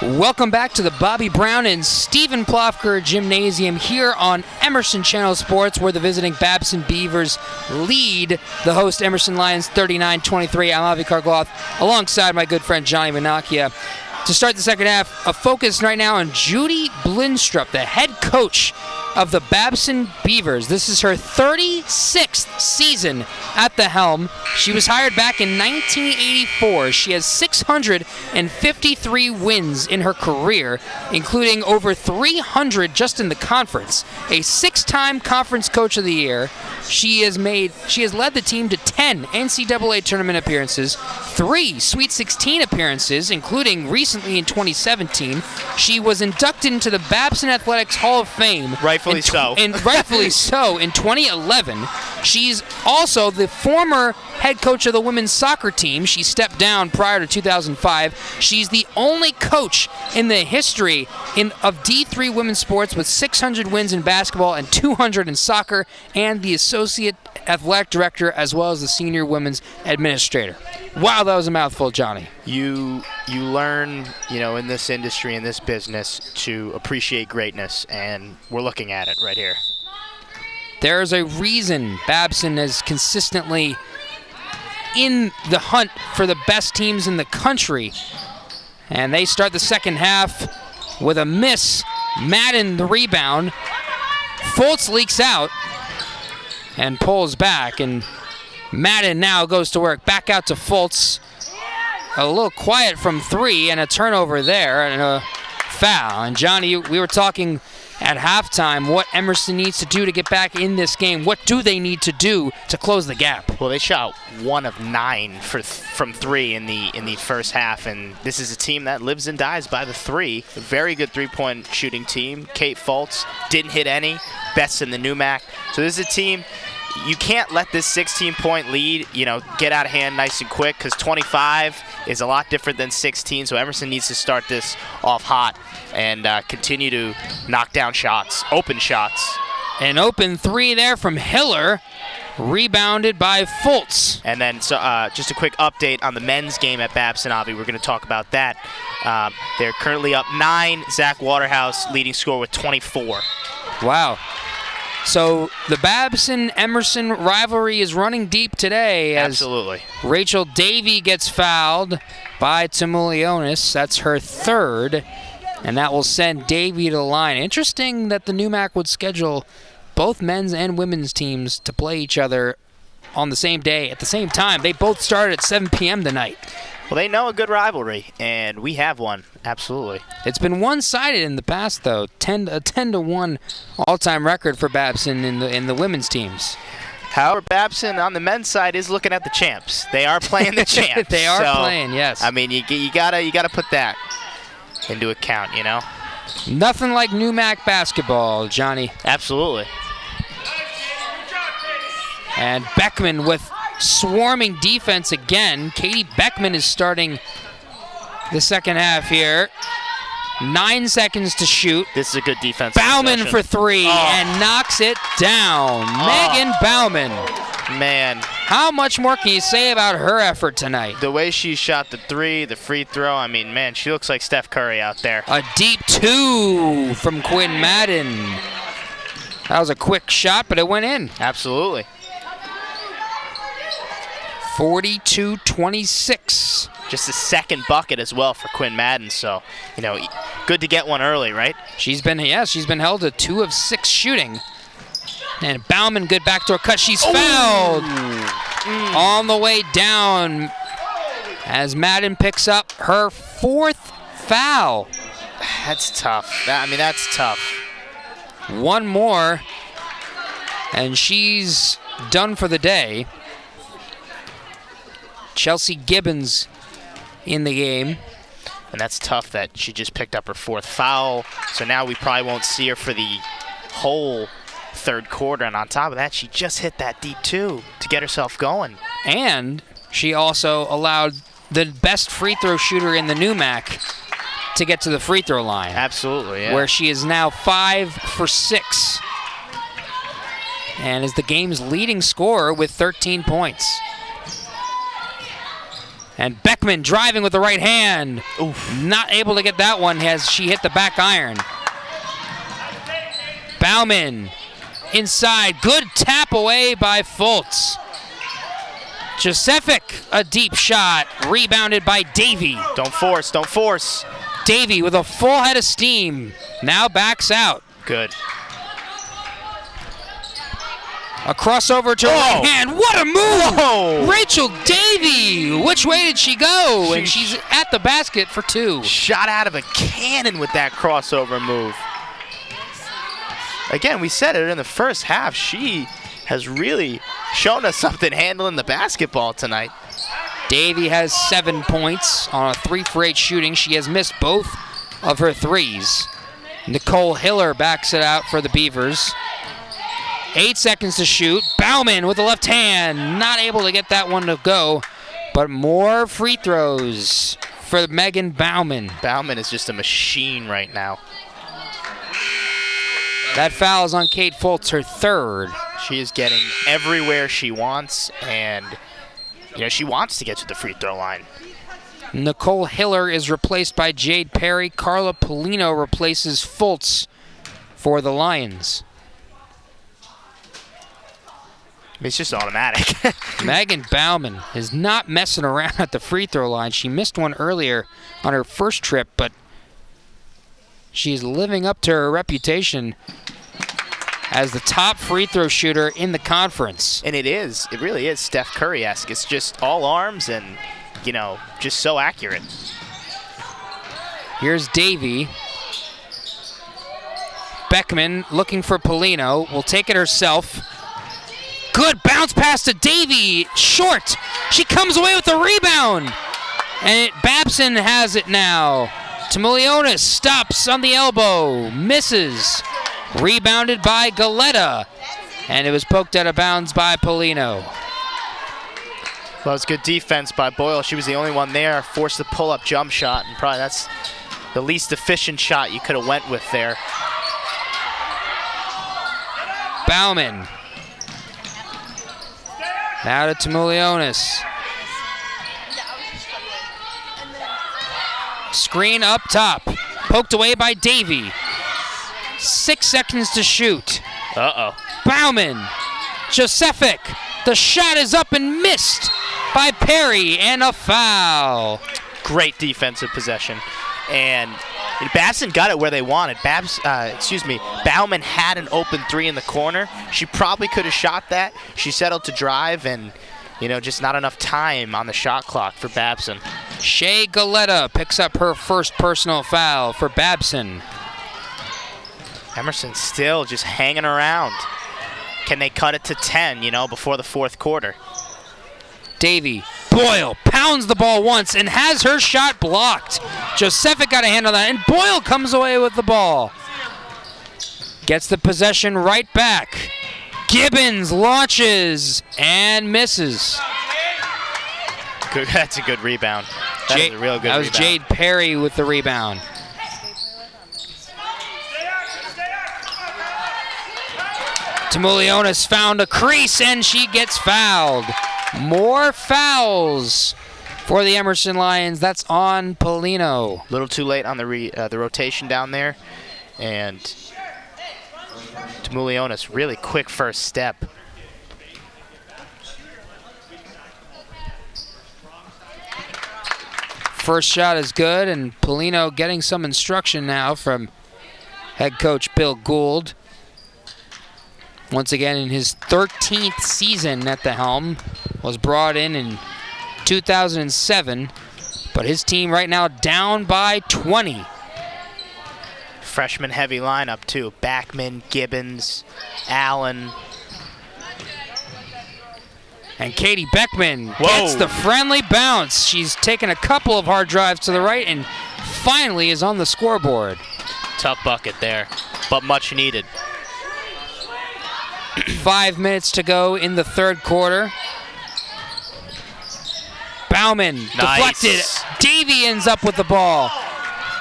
Welcome back to the Bobby Brown and Stephen Plofker Gymnasium here on Emerson Channel Sports, where the visiting Babson Beavers lead the host Emerson Lions 39-23. I'm Avi Kargloth alongside my good friend Johnny Menachia. To start the second half, a focus right now on Judy Blinstrup, the head coach of the Babson Beavers. This is her 36th season at the helm. She was hired back in 1984. She has 653 wins in her career, including over 300 just in the conference. A 6-time Conference Coach of the Year. She has led the team to 10 NCAA tournament appearances, 3 Sweet 16 appearances, including recently in 2017. She was inducted into the Babson Athletics Hall of Fame. Rightfully so. And rightfully so in 2011. She's also the former head coach of the women's soccer team. She stepped down prior to 2005. She's the only coach in the history of D3 women's sports with 600 wins in basketball and 200 in soccer, and the associate athletic director as well as the senior women's administrator. Wow, that was a mouthful, Johnny. You learn, in this industry, in this business, to appreciate greatness, and we're looking at it right here. There's a reason Babson is consistently in the hunt for the best teams in the country. And they start the second half with a miss. Madden the rebound. Fultz leaks out and pulls back, and Madden now goes to work. Back out to Fultz. A little quiet from 3 and a turnover there and a foul. And Johnny, we were talking at halftime what Emerson needs to do to get back in this game. What do they need to do to close the gap? Well, they shot 1 of 9 from 3 in the first half, and this is a team that lives and dies by the 3. A very good three-point shooting team. Kate Fultz didn't hit any, best in the NUMAC. So this is a team, you can't let this 16-point lead, get out of hand nice and quick, because 25 is a lot different than 16. So Emerson needs to start this off hot and continue to knock down shots, open shots. An open 3 there from Hiller, rebounded by Fultz. And then just a quick update on the men's game at Babson, Avi. We're going to talk about that. They're currently up 9. Zach Waterhouse leading score with 24. Wow. So the Babson-Emerson rivalry is running deep today. Absolutely. Rachel Davey gets fouled by Tamulionis. That's her 3rd, and that will send Davey to the line. Interesting that the NUMAC would schedule both men's and women's teams to play each other on the same day at the same time. They both started at 7 p.m. tonight. Well, they know a good rivalry, and we have one. Absolutely. It's been one-sided in the past, though. 10-1 all-time record for Babson in the women's teams. However, Babson on the men's side is looking at the champs. They are playing the champs. They are playing, yes. I mean, you gotta put that into account, Nothing like NUMAC basketball, Johnny. Absolutely. And Beckman with swarming defense again. Katie Beckman is starting the second half here. 9 seconds to shoot. This is a good defense. Bauman for 3 and knocks it down. Megan Bauman. Man. How much more can you say about her effort tonight? The way she shot the 3, the free throw, I mean, man, she looks like Steph Curry out there. A deep 2 from Quinn Madden. That was a quick shot, but it went in. Absolutely. 42-26. Just a second bucket as well for Quinn Madden, so, good to get one early, right? She's been held to 2 of 6 shooting. And Bauman, good backdoor cut. She's fouled on the way down as Madden picks up her 4th foul. That's tough. That's tough. One more, and she's done for the day. Chelsea Gibbons in the game. And that's tough that she just picked up her 4th foul. So now we probably won't see her for the whole 3rd quarter. And on top of that, she just hit that deep 2 to get herself going. And she also allowed the best free throw shooter in the NUMAC to get to the free throw line. Absolutely, yeah. Where she is now 5 for 6. And is the game's leading scorer with 13 points. And Beckman driving with the right hand. Oof. Not able to get that one as she hit the back iron. Bauman inside. Good tap away by Fultz. Josefik, a deep shot. Rebounded by Davy. Don't force, don't force. Davy with a full head of steam. Now backs out. Good. A crossover to right hand. What a move! Whoa. Rachel Davy! Which way did she go? And She- she's at the basket for 2. Shot out of a cannon with that crossover move. Again, we said it in the first half. She has really shown us something handling the basketball tonight. Davy has 7 points on a 3 for 8 shooting. She has missed both of her threes. Nicole Hiller backs it out for the Beavers. 8 seconds to shoot. Bauman with the left hand. Not able to get that one to go. But more free throws for Megan Bauman. Bauman is just a machine right now. That foul is on Kate Fultz, her 3rd. She is getting everywhere she wants, and she wants to get to the free throw line. Nicole Hiller is replaced by Jade Perry. Carla Polino replaces Fultz for the Lions. It's just automatic. Megan Bauman is not messing around at the free throw line. She missed one earlier on her first trip, but she's living up to her reputation as the top free throw shooter in the conference. And it really is Steph Curry-esque. It's just all arms and, just so accurate. Here's Davy. Beckman looking for Polino. Will take it herself. Good bounce pass to Davy. Short. She comes away with the rebound. And Babson has it now. Tamulionis stops on the elbow. Misses. Rebounded by Galetta. And it was poked out of bounds by Polino. Well, it was good defense by Boyle. She was the only one there. Forced the pull-up jump shot, and probably that's the least efficient shot you could have went with there. Bauman. Now to Tamulionis. Screen up top. Poked away by Davy. 6 seconds to shoot. Uh-oh. Bauman. Josefik. The shot is up and missed by Perry, and a foul. Great defensive possession. And Babson got it where they wanted. Bauman had an open 3 in the corner. She probably could have shot that. She settled to drive, and just not enough time on the shot clock for Babson. Shea Galetta picks up her first personal foul for Babson. Emerson still just hanging around. Can they cut it to 10, before the fourth quarter? Davy. Boyle pounds the ball once and has her shot blocked. Josefik got a hand on that, and Boyle comes away with the ball. Gets the possession right back. Gibbons launches and misses. Good, that's a good rebound. That is a real good rebound. That was Jade Perry with the rebound. Tamulionis found a crease, and she gets fouled. More fouls for the Emerson Lions. That's on Polino. A little too late on the rotation down there. And Tamulionis, really quick first step. First shot is good, and Polino getting some instruction now from head coach Bill Gould. Once again, in his 13th season at the helm, was brought in 2007, but his team right now down by 20. Freshman heavy lineup too. Backman, Gibbons, Allen. And Katie Beckman gets the friendly bounce. She's taken a couple of hard drives to the right and finally is on the scoreboard. Tough bucket there, but much needed. 5 minutes to go in the third quarter. Bauman deflected. Davy ends up with the ball.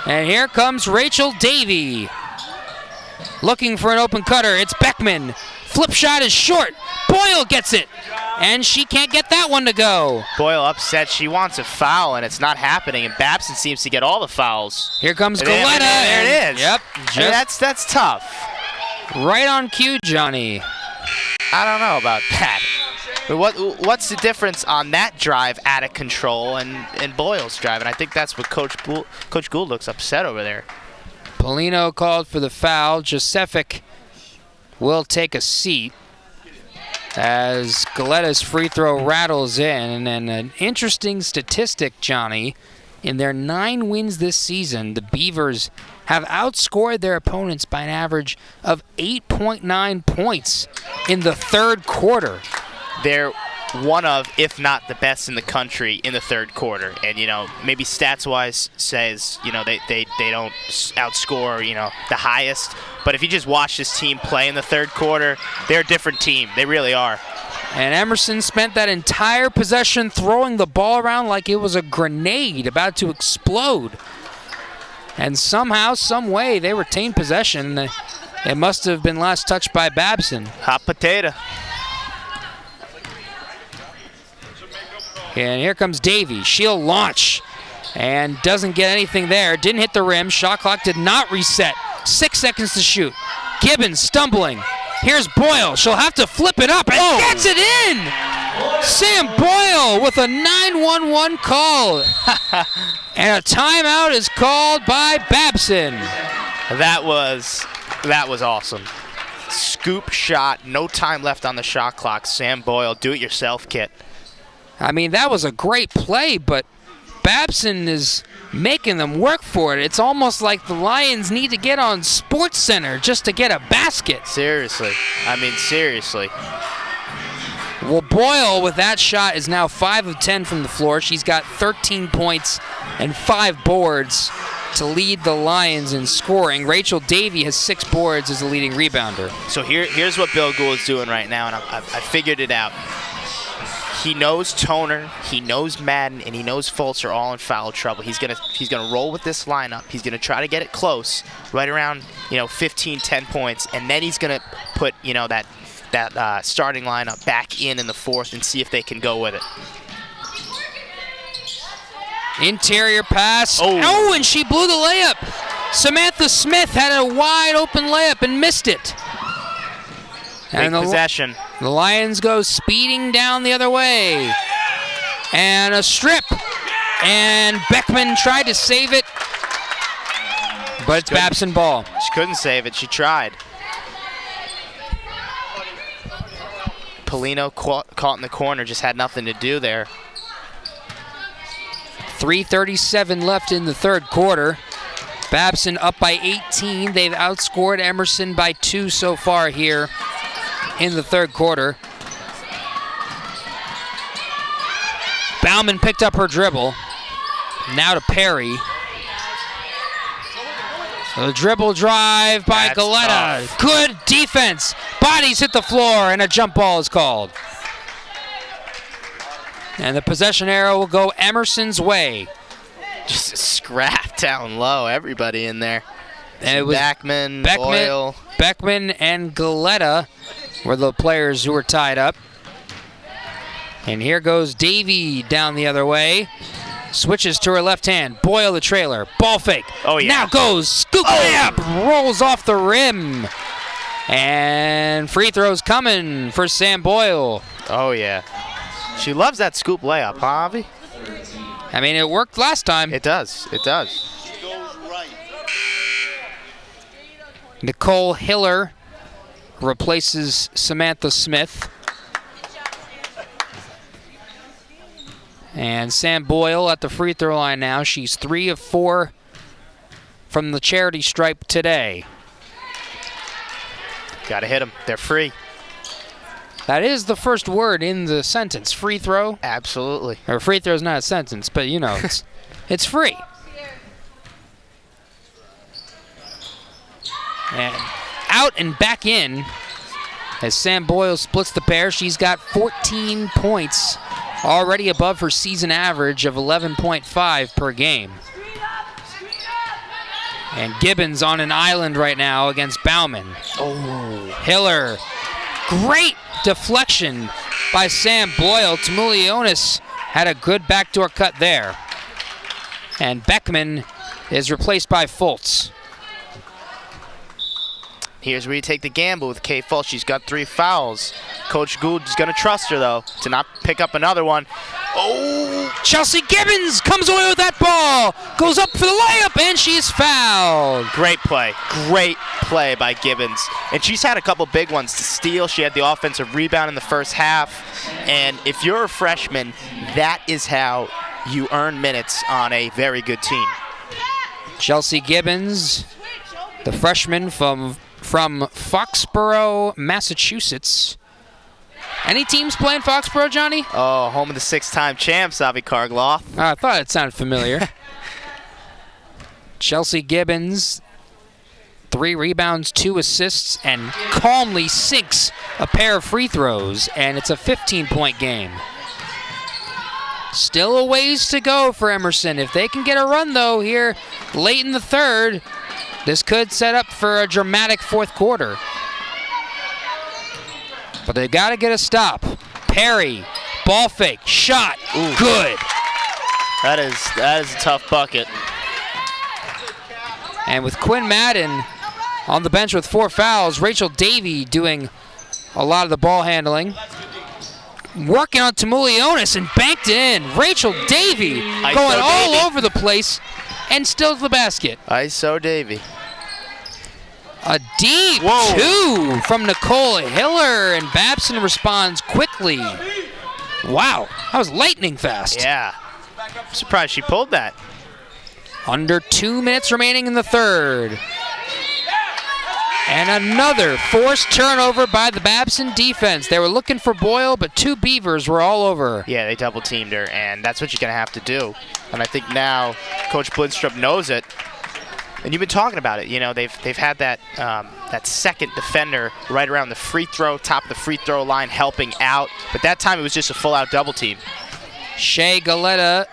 And here comes Rachel Davy. Looking for an open cutter. It's Beckman. Flip shot is short. Boyle gets it. and she can't get that one to go. Boyle upset. She wants a foul, and it's not happening. And Babson seems to get all the fouls. Here comes There Galetta. it is. Yep. I mean, that's tough. Right on cue, Johnny. I don't know about that. But what's the difference on that drive out of control and Boyle's drive? And I think that's what Coach Gould looks upset over there. Polino called for the foul. Josefic will take a seat as Galetta's free throw rattles in. And an interesting statistic, Johnny, in their 9 wins this season, the Beavers have outscored their opponents by an average of 8.9 points in the third quarter. They're one of, if not the best in the country in the third quarter. And, maybe stats-wise says, they don't outscore, the highest. But if you just watch this team play in the third quarter, they're a different team. They really are. And Emerson spent that entire possession throwing the ball around like it was a grenade about to explode. And somehow, some way, they retained possession. It must have been last touched by Babson. Hot potato. And here comes Davey. She'll launch and doesn't get anything there. Didn't hit the rim. Shot clock did not reset. 6 seconds to shoot. Gibbons stumbling. Here's Boyle. She'll have to flip it up and gets it in. Sam Boyle with a 9-1-1 call. And a timeout is called by Babson. That was awesome. Scoop shot. No time left on the shot clock. Sam Boyle, do-it-yourself kit. I mean, that was a great play, but Babson is making them work for it. It's almost like the Lions need to get on Sports Center just to get a basket. Seriously. Seriously. Well, Boyle with that shot is now 5 of 10 from the floor. She's got 13 points and 5 boards to lead the Lions in scoring. Rachel Davey has 6 boards as the leading rebounder. So here's what Bill Gould's doing right now, and I figured it out. He knows Toner, he knows Madden, and he knows Fultz are all in foul trouble. He's gonna roll with this lineup. He's gonna try to get it close, right around 15, 10 points, and then he's gonna put that starting lineup back in the fourth and see if they can go with it. Interior pass. Oh, and she blew the layup. Samantha Smith had a wide open layup and missed it. Big possession. The Lions go speeding down the other way. And a strip. And Beckman tried to save it. But it's Babson ball. She couldn't save it. She tried. Polino caught in the corner, just had nothing to do there. 3:37 left in the third quarter. Babson up by 18. They've outscored Emerson by 2 so far here in the third quarter. Bauman picked up her dribble. Now to Perry. The dribble drive by Galetta. Good defense. Bodies hit the floor and a jump ball is called. And the possession arrow will go Emerson's way. Just a scrap down low. Everybody in there. And it was Beckman, Boyle. Beckman and Galetta were the players who were tied up. And here goes Davey down the other way. Switches to her left hand. Boyle the trailer. Ball fake. Oh, yeah. Now goes. Scoop layup. Rolls off the rim. And free throws coming for Sam Boyle. Oh, yeah. She loves that scoop layup, huh, Avi? I mean, it worked last time. It does. It does. Nicole Hiller replaces Samantha Smith. And Sam Boyle at the free throw line now. She's 3 of 4 from the charity stripe today. Got to hit them. They're free. That is the first word in the sentence. Free throw. Absolutely. Or free throw is not a sentence, but you know, it's free. And out and back in as Sam Boyle splits the pair. She's got 14 points, already above her season average of 11.5 per game. And Gibbons on an island right now against Bauman. Oh, Hiller. Great deflection by Sam Boyle. Tamulionis had a good backdoor cut there. And Beckman is replaced by Fultz. Here's where you take the gamble with Kate Fultz. She's got 3 fouls. Coach Gould is going to trust her, though, to not pick up another one. Oh! Chelsea Gibbons comes away with that ball, goes up for the layup, and she's fouled. Great play. Great play by Gibbons. And she's had a couple big ones to steal. She had the offensive rebound in the first half. And if you're a freshman, that is how you earn minutes on a very good team. Chelsea Gibbons, the freshman from Foxborough, Massachusetts. Any teams playing Foxborough, Johnny? Oh, home of the 6-time champs, Avi Kargloff. I thought it sounded familiar. Chelsea Gibbons, 3 rebounds, 2 assists, and calmly sinks a pair of free throws, and it's a 15-point game. Still a ways to go for Emerson. If they can get a run, though, here late in the third, this could set up for a dramatic fourth quarter. But they got to get a stop. Perry, ball fake, shot, Ooh. Good. That is a tough bucket. And with Quinn Madden on the bench with 4 fouls, Rachel Davey doing a lot of the ball handling. Working on Tamulionis and banked it in. Rachel Davey going all over the place and still to the basket. ISO Davey. A deep 2 from Nicole Hiller, and Babson responds quickly. Wow, that was lightning fast. Yeah. I'm surprised she pulled that. Under 2 minutes remaining in the third. And another forced turnover by the Babson defense. They were looking for Boyle, but 2 Beavers were all over. Yeah, they double teamed her, and that's what you're going to have to do. And I think now Coach Blindstrup knows it. And you've been talking about it. You know, they've had that that second defender right around the free throw, top of the free throw line, helping out. But that time it was just a full-out double team. Shea Galetta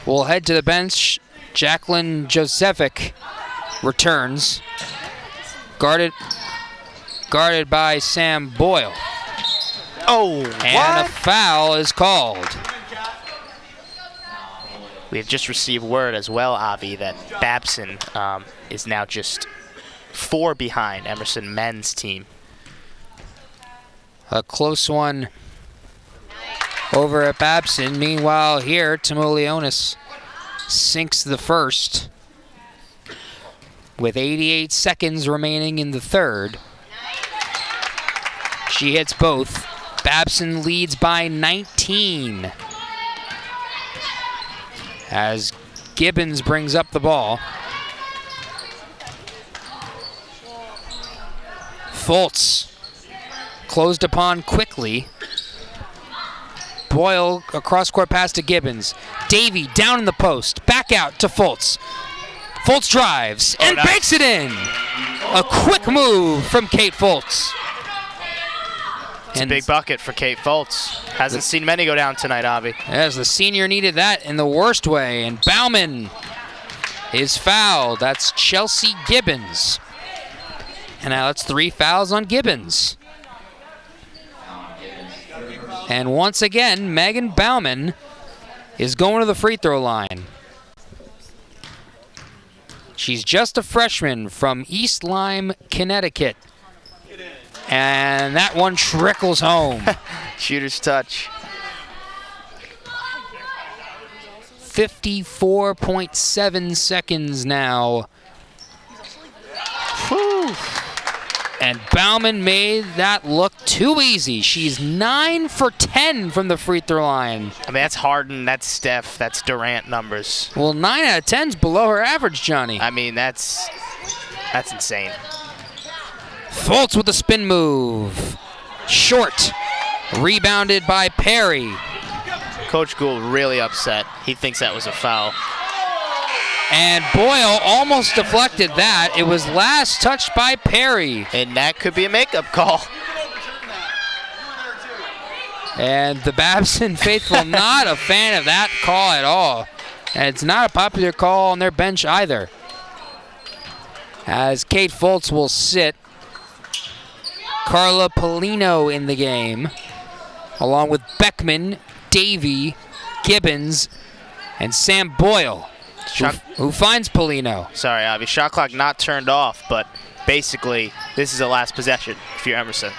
will head to the bench. Jacqueline Josefic returns. Guarded by Sam Boyle. Oh, and a foul is called. We have just received word as well, Avi, that Babson is now just 4 behind Emerson men's team. A close one over at Babson. Meanwhile, here, Tamulionis sinks the first with 88 seconds remaining in the third. She hits both. Babson leads by 19 as Gibbons brings up the ball. Fultz closed upon quickly. Boyle across court pass to Gibbons. Davey down in the post. Back out to Fultz. Fultz drives and banks it in. A quick move from Kate Fultz. It's a big bucket for Kate Fultz. Hasn't seen many go down tonight, Avi. As the senior needed that in the worst way. And Bauman is fouled. That's Chelsea Gibbons. And now that's 3 fouls on Gibbons. And once again, Megan Bauman is going to the free throw line. She's just a freshman from East Lyme, Connecticut. And that one trickles home. Shooter's touch. 54.7 seconds now. Whew. And Bauman made that look too easy. She's 9 for 10 from the free throw line. I mean, that's Harden, that's Steph, that's Durant numbers. Well, 9 out of 10's below her average, Johnny. I mean, that's insane. Fultz with the spin move. Short. Rebounded by Perry. Coach Gould really upset. He thinks that was a foul. And Boyle almost deflected that. It was last touched by Perry. And that could be a makeup call. And the Babson faithful not a fan of that call at all. And it's not a popular call on their bench either. As Kate Fultz will sit. Carla Polino in the game. along with Beckman, Davey, Gibbons, and Sam Boyle, who finds Polino. Sorry, Avi. Shot clock not turned off, but basically this is the last possession if you're Emerson.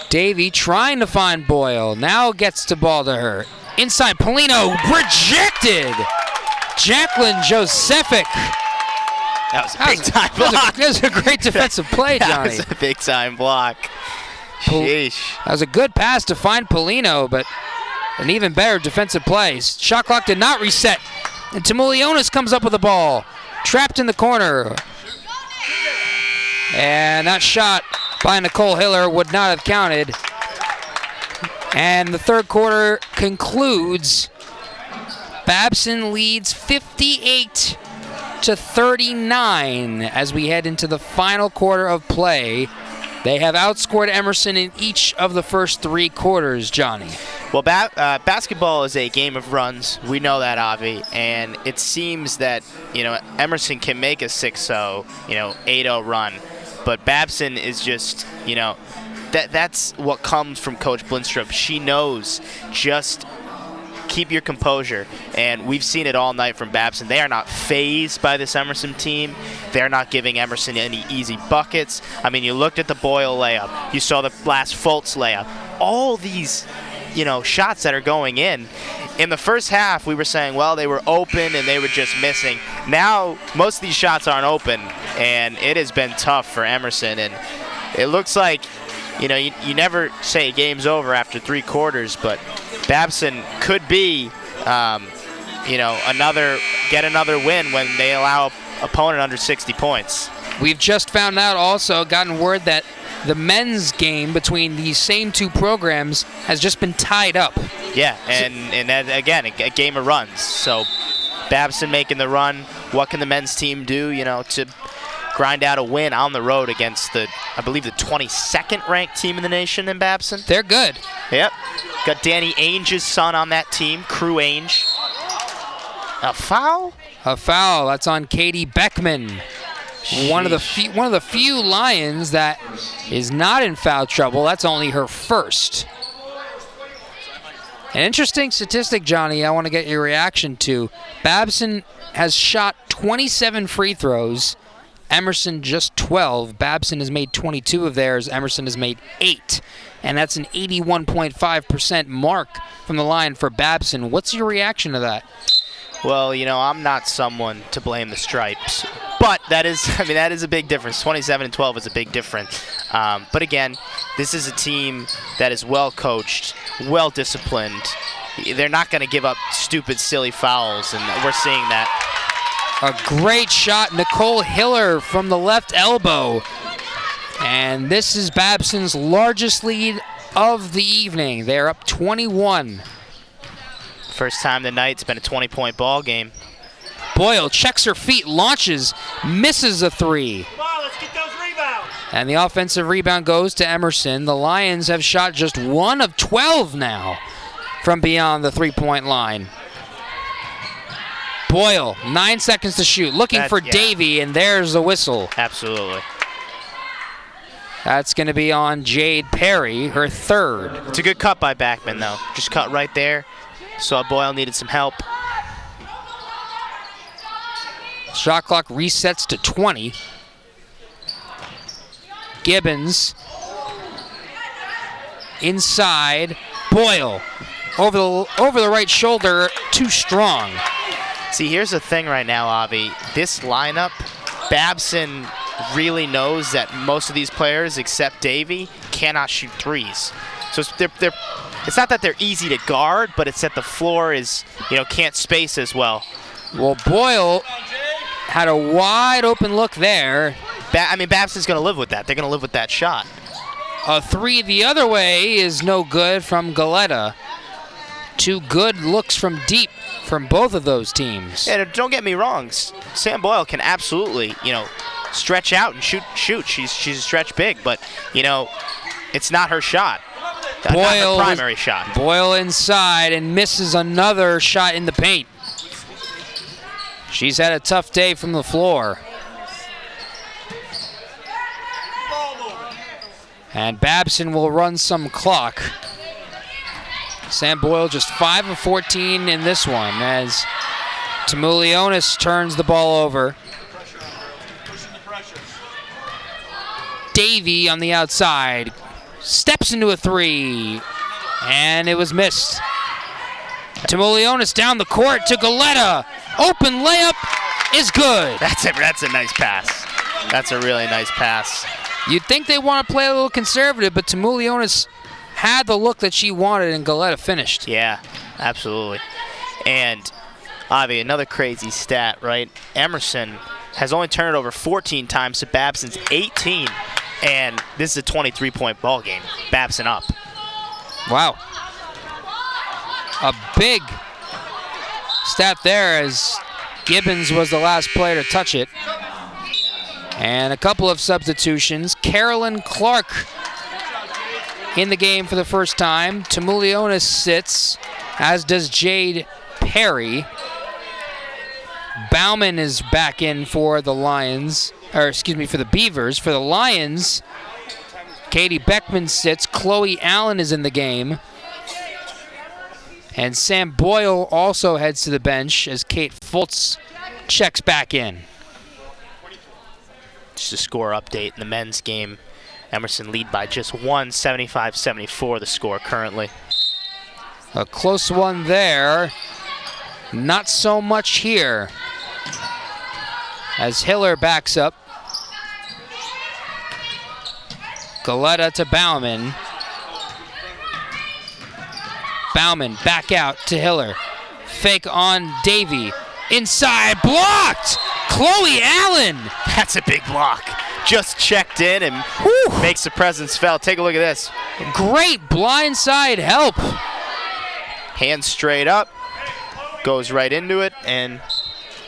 Davey trying to find Boyle. Now gets the ball to her. Inside, Polino rejected. Jacqueline Josephic. That was a big-time block. That was a great defensive play, Johnny. That was a big-time block. Sheesh. That was a good pass to find Polino, but an even better defensive play. Shot clock did not reset. And Tamulionis comes up with the ball. Trapped in the corner. And that shot by Nicole Hiller would not have counted. And the third quarter concludes. Babson leads 58-39 as we head into the final quarter of play. They have outscored Emerson in each of the first 3 quarters, Johnny. Well, basketball is a game of runs. We know that, Avi. And it seems that, Emerson can make a 6-0, 8-0 run. But Babson is just, that's what comes from Coach Blindstrup. She knows just keep your composure. And we've seen it all night from Babson. They are not fazed by this Emerson team. They're not giving Emerson any easy buckets. I mean, you looked at the Boyle layup. You saw the last Fultz layup. All these, shots that are going in. In the first half, we were saying, well, they were open and they were just missing. Now, most of these shots aren't open, and it has been tough for Emerson. And it looks like, you never say game's over after 3 quarters, but Babson could be, get another win when they allow opponent under 60 points. We've just found out also, gotten word that the men's game between these same 2 programs has just been tied up. Yeah, and that, again, a game of runs. So Babson making the run. What can the men's team do, to grind out a win on the road against I believe the 22nd ranked team in the nation in Babson? They're good. Yep. Got Danny Ainge's son on that team, Crew Ainge. A foul? A foul. That's on Katie Beckman. One of the few Lions that is not in foul trouble. That's only her first. An interesting statistic, Johnny, I want to get your reaction to. Babson has shot 27 free throws. Emerson just 12. Babson has made 22 of theirs. Emerson has made 8. And that's an 81.5% mark from the line for Babson. What's your reaction to that? Well, I'm not someone to blame the stripes. But that is a big difference. 27 and 12 is a big difference. But again, this is a team that is well coached, well disciplined. They're not going to give up stupid, silly fouls, and we're seeing that. A great shot, Nicole Hiller from the left elbow. And this is Babson's largest lead of the evening. They're up 21. First time tonight, it's been a 20-point ball game. Boyle checks her feet, launches, misses a 3. Come on, let's get those rebounds. And the offensive rebound goes to Emerson. The Lions have shot just 1 of 12 now from beyond the 3-point line. Boyle, 9 seconds to shoot, looking for Davey, and there's the whistle. Absolutely. That's going to be on Jade Perry, her 3rd. It's a good cut by Beckman, though. Just cut right there. Saw Boyle needed some help. Shot clock resets to 20. Gibbons. Inside. Boyle. Over the right shoulder. Too strong. See, here's the thing right now, Avi. This lineup, Babson really knows that most of these players, except Davey, cannot shoot threes. So it's not that they're easy to guard, but it's that the floor is, can't space as well. Well, Boyle had a wide open look there. Babson's going to live with that. They're going to live with that shot. A 3 the other way is no good from Galetta. 2 good looks from deep from both of those teams. Yeah, don't get me wrong. Sam Boyle can absolutely, stretch out and shoot. She's a stretch big, but, it's not her shot. Not her primary shot. Boyle inside and misses another shot in the paint. She's had a tough day from the floor. And Babson will run some clock. Sam Boyle just 5 of 14 in this one as Tamulionis turns the ball over. Davey on the outside. Steps into a 3. And it was missed. Tamulionis down the court to Galetta. Open layup is good. That's a nice pass. That's a really nice pass. You'd think they want to play a little conservative, but Tamulionis had the look that she wanted, and Galetta finished. Yeah, absolutely. And, Avi, another crazy stat, right? Emerson has only turned it over 14 times to Babson's 18, and this is a 23-point ball game. Babson up. Wow. A big stat there as Gibbons was the last player to touch it. And a couple of substitutions. Carolyn Clark in the game for the first time. Tamulionis sits, as does Jade Perry. Bauman is back in for the Lions, or excuse me, for the Beavers. For the Lions, Katie Beckman sits. Chloe Allen is in the game. And Sam Boyle also heads to the bench as Kate Fultz checks back in. Just a score update in the men's game. Emerson lead by just 1, 75-74 the score currently. A close one there. Not so much here. As Hiller backs up. Galetta to Bauman. Bauman back out to Hiller. Fake on Davey. Inside, blocked! Chloe Allen! That's a big block. Just checked in and makes the presence felt. Take a look at this. Great blindside help. Hands straight up. Goes right into it, and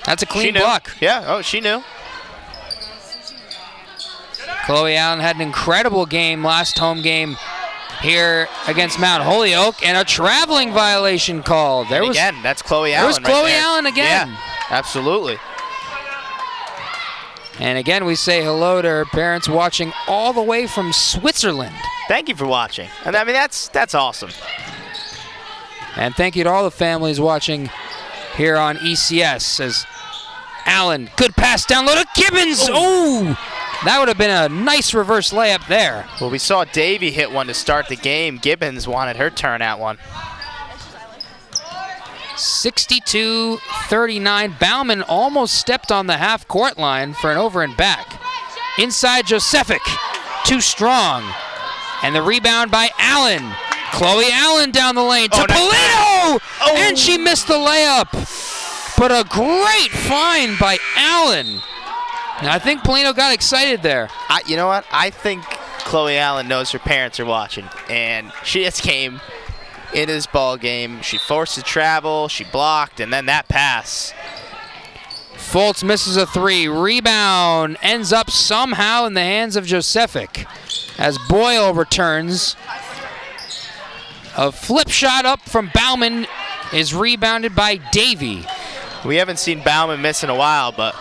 that's a she clean knew. block. Yeah, oh, she knew. Chloe Allen had an incredible game last home game here against Mount Holyoke, and a traveling violation called. Again, that's Chloe Allen. There was Chloe right there. Allen again. Yeah, absolutely. And again, we say hello to her parents watching all the way from Switzerland. Thank you for watching. And I mean, that's awesome. And thank you to all the families watching here on ECS as Allen, good pass down low to Gibbons. Oh, that would have been a nice reverse layup there. Well, we saw Davey hit one to start the game. Gibbons wanted her turn at one. 62-39. Bauman almost stepped on the half-court line for an over and back. Inside Josefic, too strong. And the rebound by Allen. Chloe Allen down the lane to Polito! Oh. And she missed the layup. But a great find by Allen. Now, I think Polito got excited there. You know what? I think Chloe Allen knows her parents are watching. And she just came into this ball game. She forced to travel, she blocked, and then that pass. Fultz misses a 3. Rebound ends up somehow in the hands of Josefic as Boyle returns. A flip shot up from Bauman is rebounded by Davey. We haven't seen Bauman miss in a while, but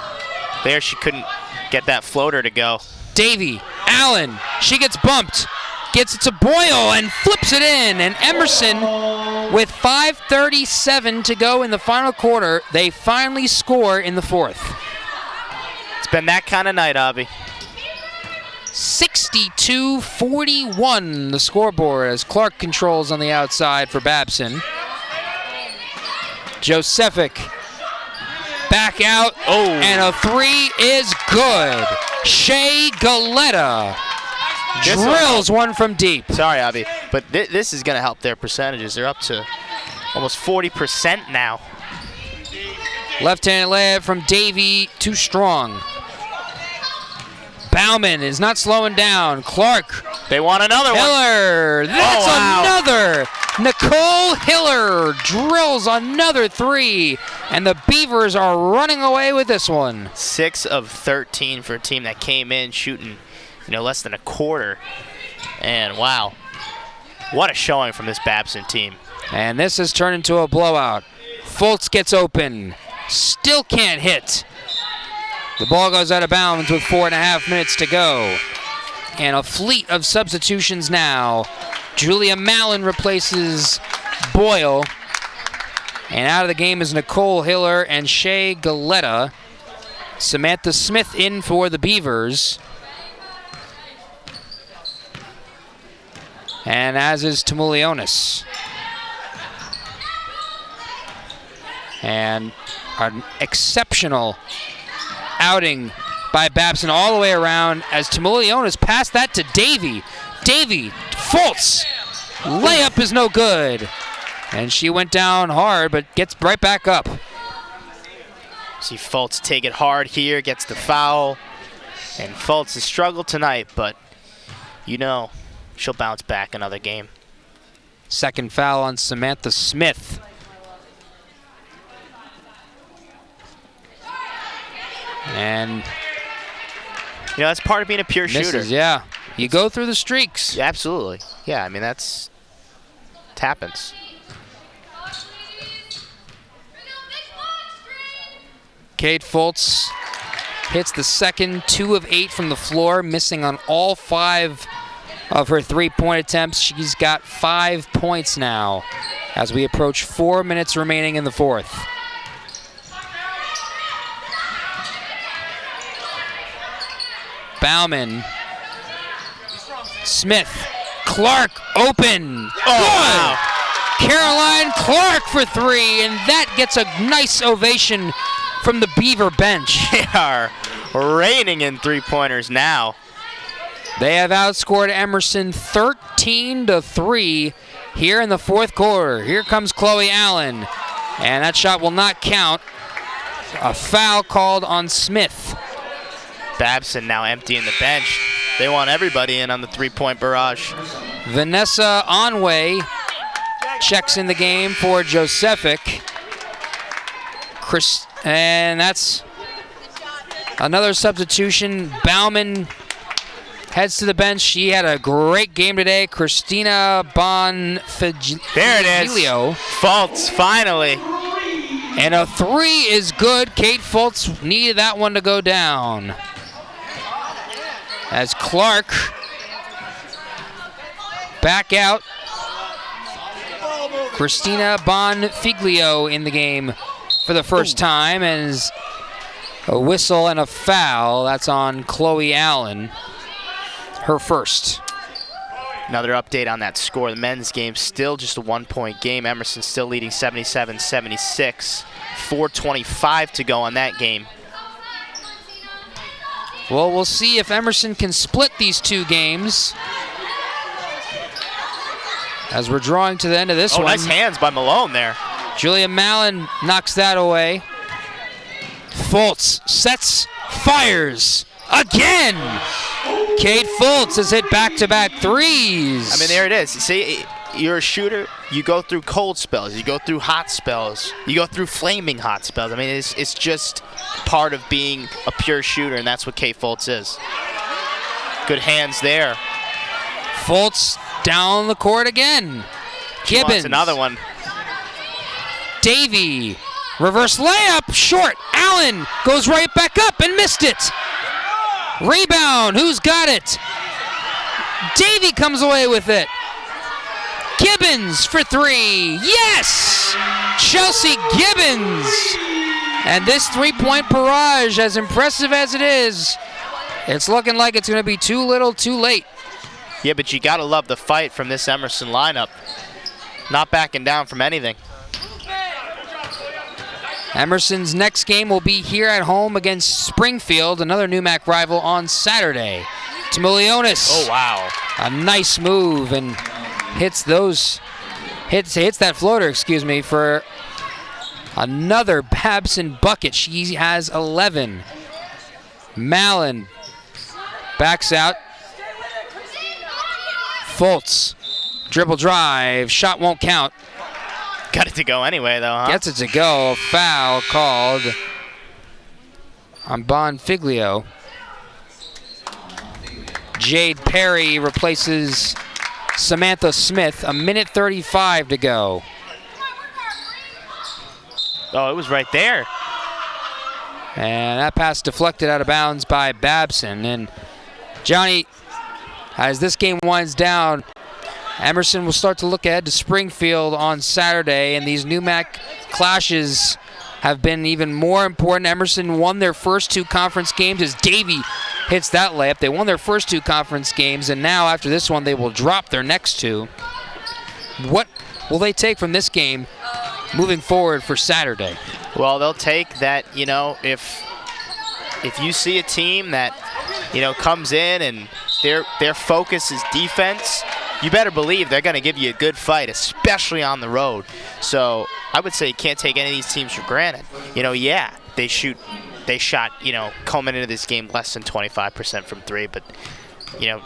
there she couldn't get that floater to go. Davey, Allen, she gets bumped. Gets it to Boyle and flips it in. And Emerson, with 5:37 to go in the final quarter, they finally score in the fourth. It's been that kind of night, Avi. 62-41 the scoreboard as Clark controls on the outside for Babson. Josefic back out, and a 3 is good. Shea Galetta drills one from deep. Sorry, Avi, but this is going to help their percentages. They're up to almost 40% now. Left-handed layup from Davey, too strong. Bauman is not slowing down. Clark. They want another one. Hiller. That's another. Nicole Hiller drills another 3, and the Beavers are running away with this one. 6 of 13 for a team that came in shooting, less than a quarter. And wow, what a showing from this Babson team. And this has turned into a blowout. Fultz gets open. Still can't hit. The ball goes out of bounds with 4.5 minutes to go. And a fleet of substitutions now. Julia Mallon replaces Boyle. And out of the game is Nicole Hiller and Shea Galetta. Samantha Smith in for the Beavers. And as is Tamulionis. And an exceptional outing by Babson all the way around as Tamulionis passed that to Davy. Davy, Fultz, layup is no good. And she went down hard, but gets right back up. See Fultz take it hard here, gets the foul. And Fultz has struggled tonight, but you know she'll bounce back another game. Second foul on Samantha Smith. And you know, that's part of being a pure shooter. Yeah. You go through the streaks. Yeah, absolutely. Yeah, I mean, it happens. Kate Fultz hits the second, 2 of 8 from the floor, missing on all 5 of her 3-point attempts. She's got 5 points now as we approach 4 minutes remaining in the fourth. Bauman, Smith, Clark open. Oh, wow. Caroline Clark for 3, and that gets a nice ovation from the Beaver bench. They are raining in 3-pointers now. They have outscored Emerson 13-3 here in the fourth quarter. Here comes Chloe Allen, and that shot will not count. A foul called on Smith. Babson now emptying the bench. They want everybody in on the 3-point barrage. Vanessa Onway checks in the game for Josephic. And that's another substitution. Bauman heads to the bench. She had a great game today. Christina Bonfiglio. There it is. Fultz, finally. And a 3 is good. Kate Fultz needed that one to go down. As Clark back out. Christina Bonfiglio in the game for the first time, and a whistle and a foul. That's on Chloe Allen, her first. Another update on that score. The men's game still just a 1-point game. Emerson still leading 77-76. 4:25 to go on that game. Well, we'll see if Emerson can split these 2 games as we're drawing to the end of this one. Nice hands by Malone there. Julia Mallon knocks that away. Fultz sets, fires again. Kate Fultz has hit back-to-back 3s. I mean, there it is. See, you're a shooter. You go through cold spells. You go through hot spells. You go through flaming hot spells. I mean, it's just part of being a pure shooter, and that's what Kate Fultz is. Good hands there. Fultz down the court again. She Gibbons. wants another one. Davy, reverse layup, short. Allen goes right back up and missed it. Rebound, who's got it? Davy comes away with it. Gibbons for 3, yes! Chelsea Gibbons. And this 3-point barrage, as impressive as it is, it's looking like it's gonna be too little, too late. Yeah, but you gotta love the fight from this Emerson lineup. Not backing down from anything. Emerson's next game will be here at home against Springfield, another NewMac rival, on Saturday. Tamulionis. Oh, wow. A nice move and hits that floater, excuse me, for another Babson bucket. She has 11. Mallon backs out. Fultz, dribble drive, shot won't count. Got it to go anyway, though, huh? Gets it to go. Foul called on Bonfiglio. Jade Perry replaces Samantha Smith. 1:35 to go. Oh, it was right there. And that pass deflected out of bounds by Babson. And Johnny, As this game winds down, Emerson will start to look ahead to Springfield on Saturday, and these new MAC clashes have been even more important. Emerson won their first 2 conference games as Davey hits that layup. They won their first 2 conference games, and now after this one, they will drop their next 2. What will they take from this game moving forward for Saturday? Well, they'll take that, if you see a team that, comes in and their focus is defense, you better believe they're going to give you a good fight, especially on the road. So I would say you can't take any of these teams for granted. They shot, coming into this game less than 25% from 3, but,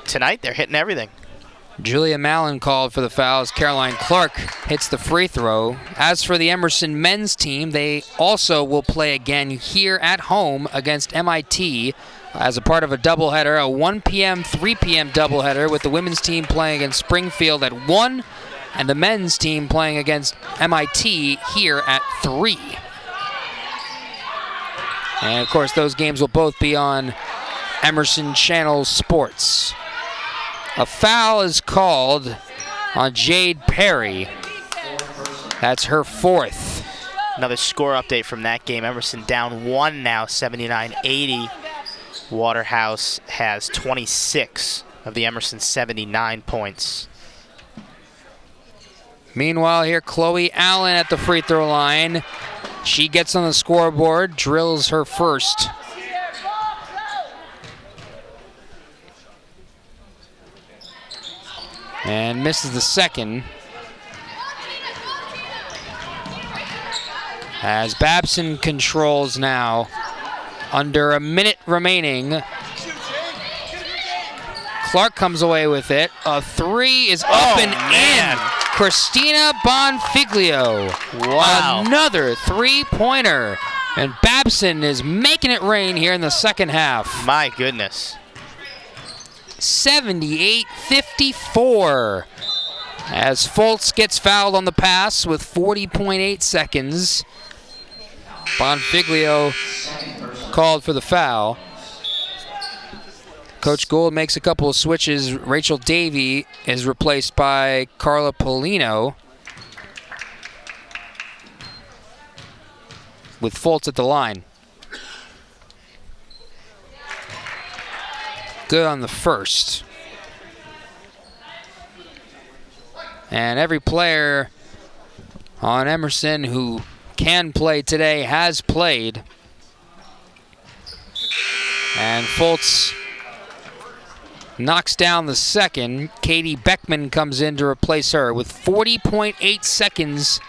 tonight they're hitting everything. Julia Mallon called for the fouls. Caroline Clark hits the free throw. As for the Emerson men's team, they also will play again here at home against MIT as a part of a doubleheader, a 1 p.m., 3 p.m. doubleheader, with the women's team playing against Springfield at 1 and the men's team playing against MIT here at 3. And, of course, those games will both be on Emerson Channel Sports. A foul is called on Jade Perry. That's her 4th. Another score update from that game. Emerson down 1 now, 79-80. Waterhouse has 26 of the Emerson 79 points. Meanwhile, here Chloe Allen at the free throw line. She gets on the scoreboard, drills her first. And misses the second. As Babson controls now. Under a minute remaining. Clark comes away with it. A 3 is up and in. Christina Bonfiglio. Wow. Another 3-pointer. And Babson is making it rain here in the second half. My goodness. 78-54. As Foltz gets fouled on the pass with 40.8 seconds. Bonfiglio called for the foul. Coach Gould makes a couple of switches. Rachel Davey is replaced by Carla Polino, with Foltz at the line. Good on the first. And every player on Emerson who can play today has played. And Foltz knocks down the second. Katie Beckman comes in to replace her with 40.8 seconds.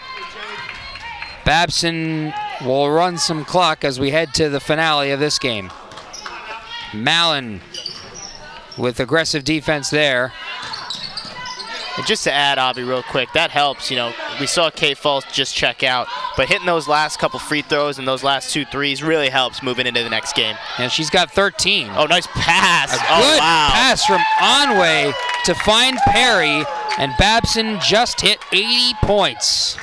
Babson will run some clock as we head to the finale of this game. Mallon with aggressive defense there. And just to add, Avi, real quick, that helps. We saw Kate Foltz just check out, but hitting those last couple free throws and those last 2 threes really helps moving into the next game. And she's got 13. Oh, nice pass. A good pass from Onway to find Perry, and Babson just hit 80 points.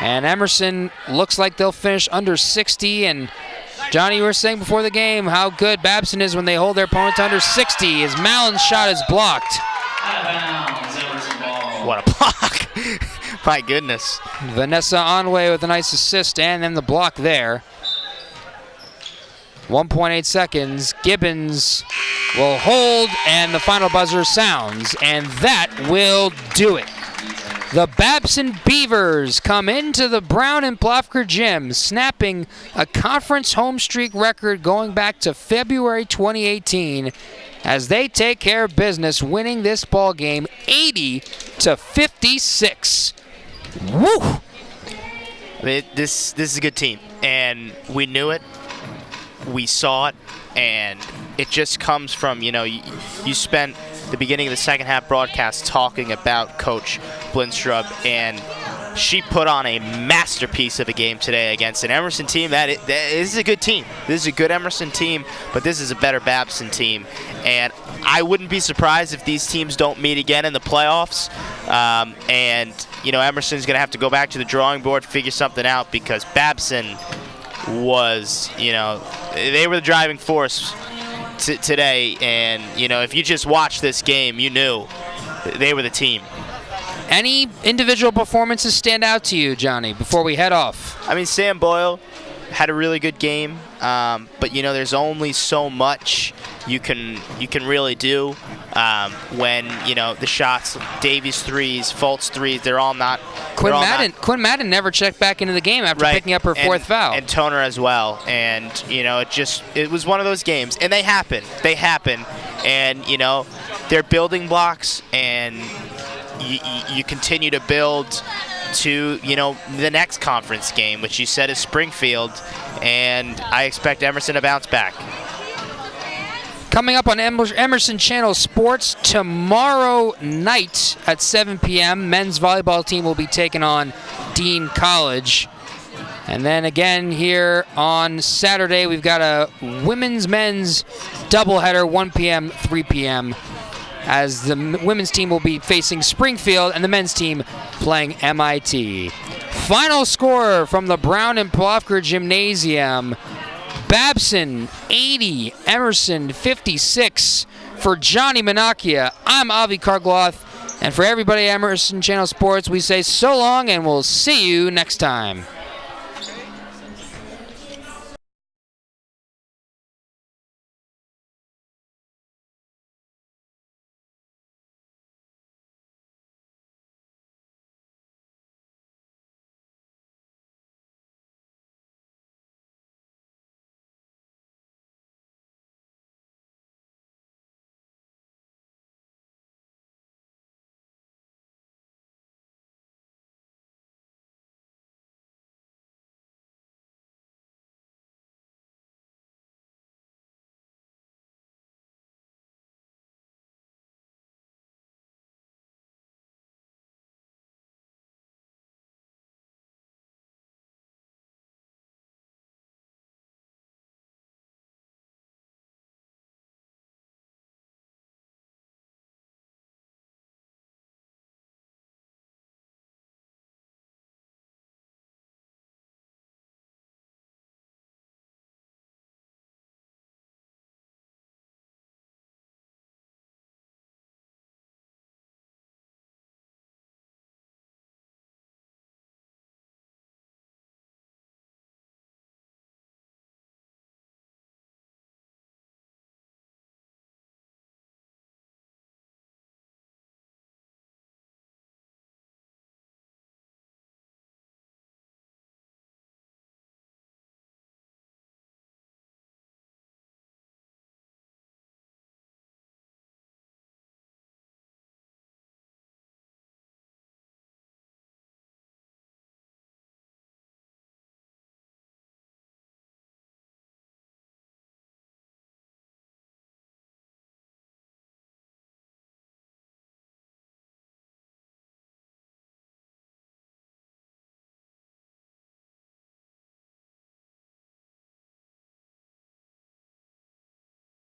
And Emerson looks like they'll finish under 60. And Johnny, you were saying before the game how good Babson is when they hold their opponent to under 60, as Mallon's shot is blocked. What a block. My goodness. Vanessa Onway with a nice assist and then the block there. 1.8 seconds. Gibbons will hold, and the final buzzer sounds, and that will do it. The Babson Beavers come into the Brown and Plofker Gym, snapping a conference home streak record going back to February 2018 as they take care of business, winning this ball game 80-56. Woo! I mean, this is a good team, and we knew it. We saw it, and it just comes from, you spent the beginning of the second half broadcast talking about Coach Blinstrup, and she put on a masterpiece of a game today against an Emerson team that is a good team. This is a good Emerson team, but this is a better Babson team, and I wouldn't be surprised if these teams don't meet again in the playoffs. Emerson's going to have to go back to the drawing board, figure something out, because Babson was, they were the driving force today, and if you just watched this game, you knew they were the team. Any individual performances stand out to you, Johnny, before we head off? I mean, Sam Boyle had a really good game, but there's only so much you can really do when the shots, Davies threes, Fultz threes, they're all not. Quinn Madden never checked back into the game after picking up her fourth foul. And Toner as well. And it was one of those games, and they happen, and they're building blocks, and you continue to build to the next conference game, which you said is Springfield, and I expect Emerson to bounce back. Coming up on Emerson Channel Sports tomorrow night at 7 p.m., men's volleyball team will be taking on Dean College. And then again here on Saturday, we've got a women's-men's doubleheader, 1 p.m., 3 p.m., as the women's team will be facing Springfield and the men's team playing MIT. Final score from the Brown and Plofker Gymnasium: Babson 80, Emerson 56. For Johnny Menachia, I'm Avi Kargloth, and for everybody at Emerson Channel Sports, we say so long, and we'll see you next time.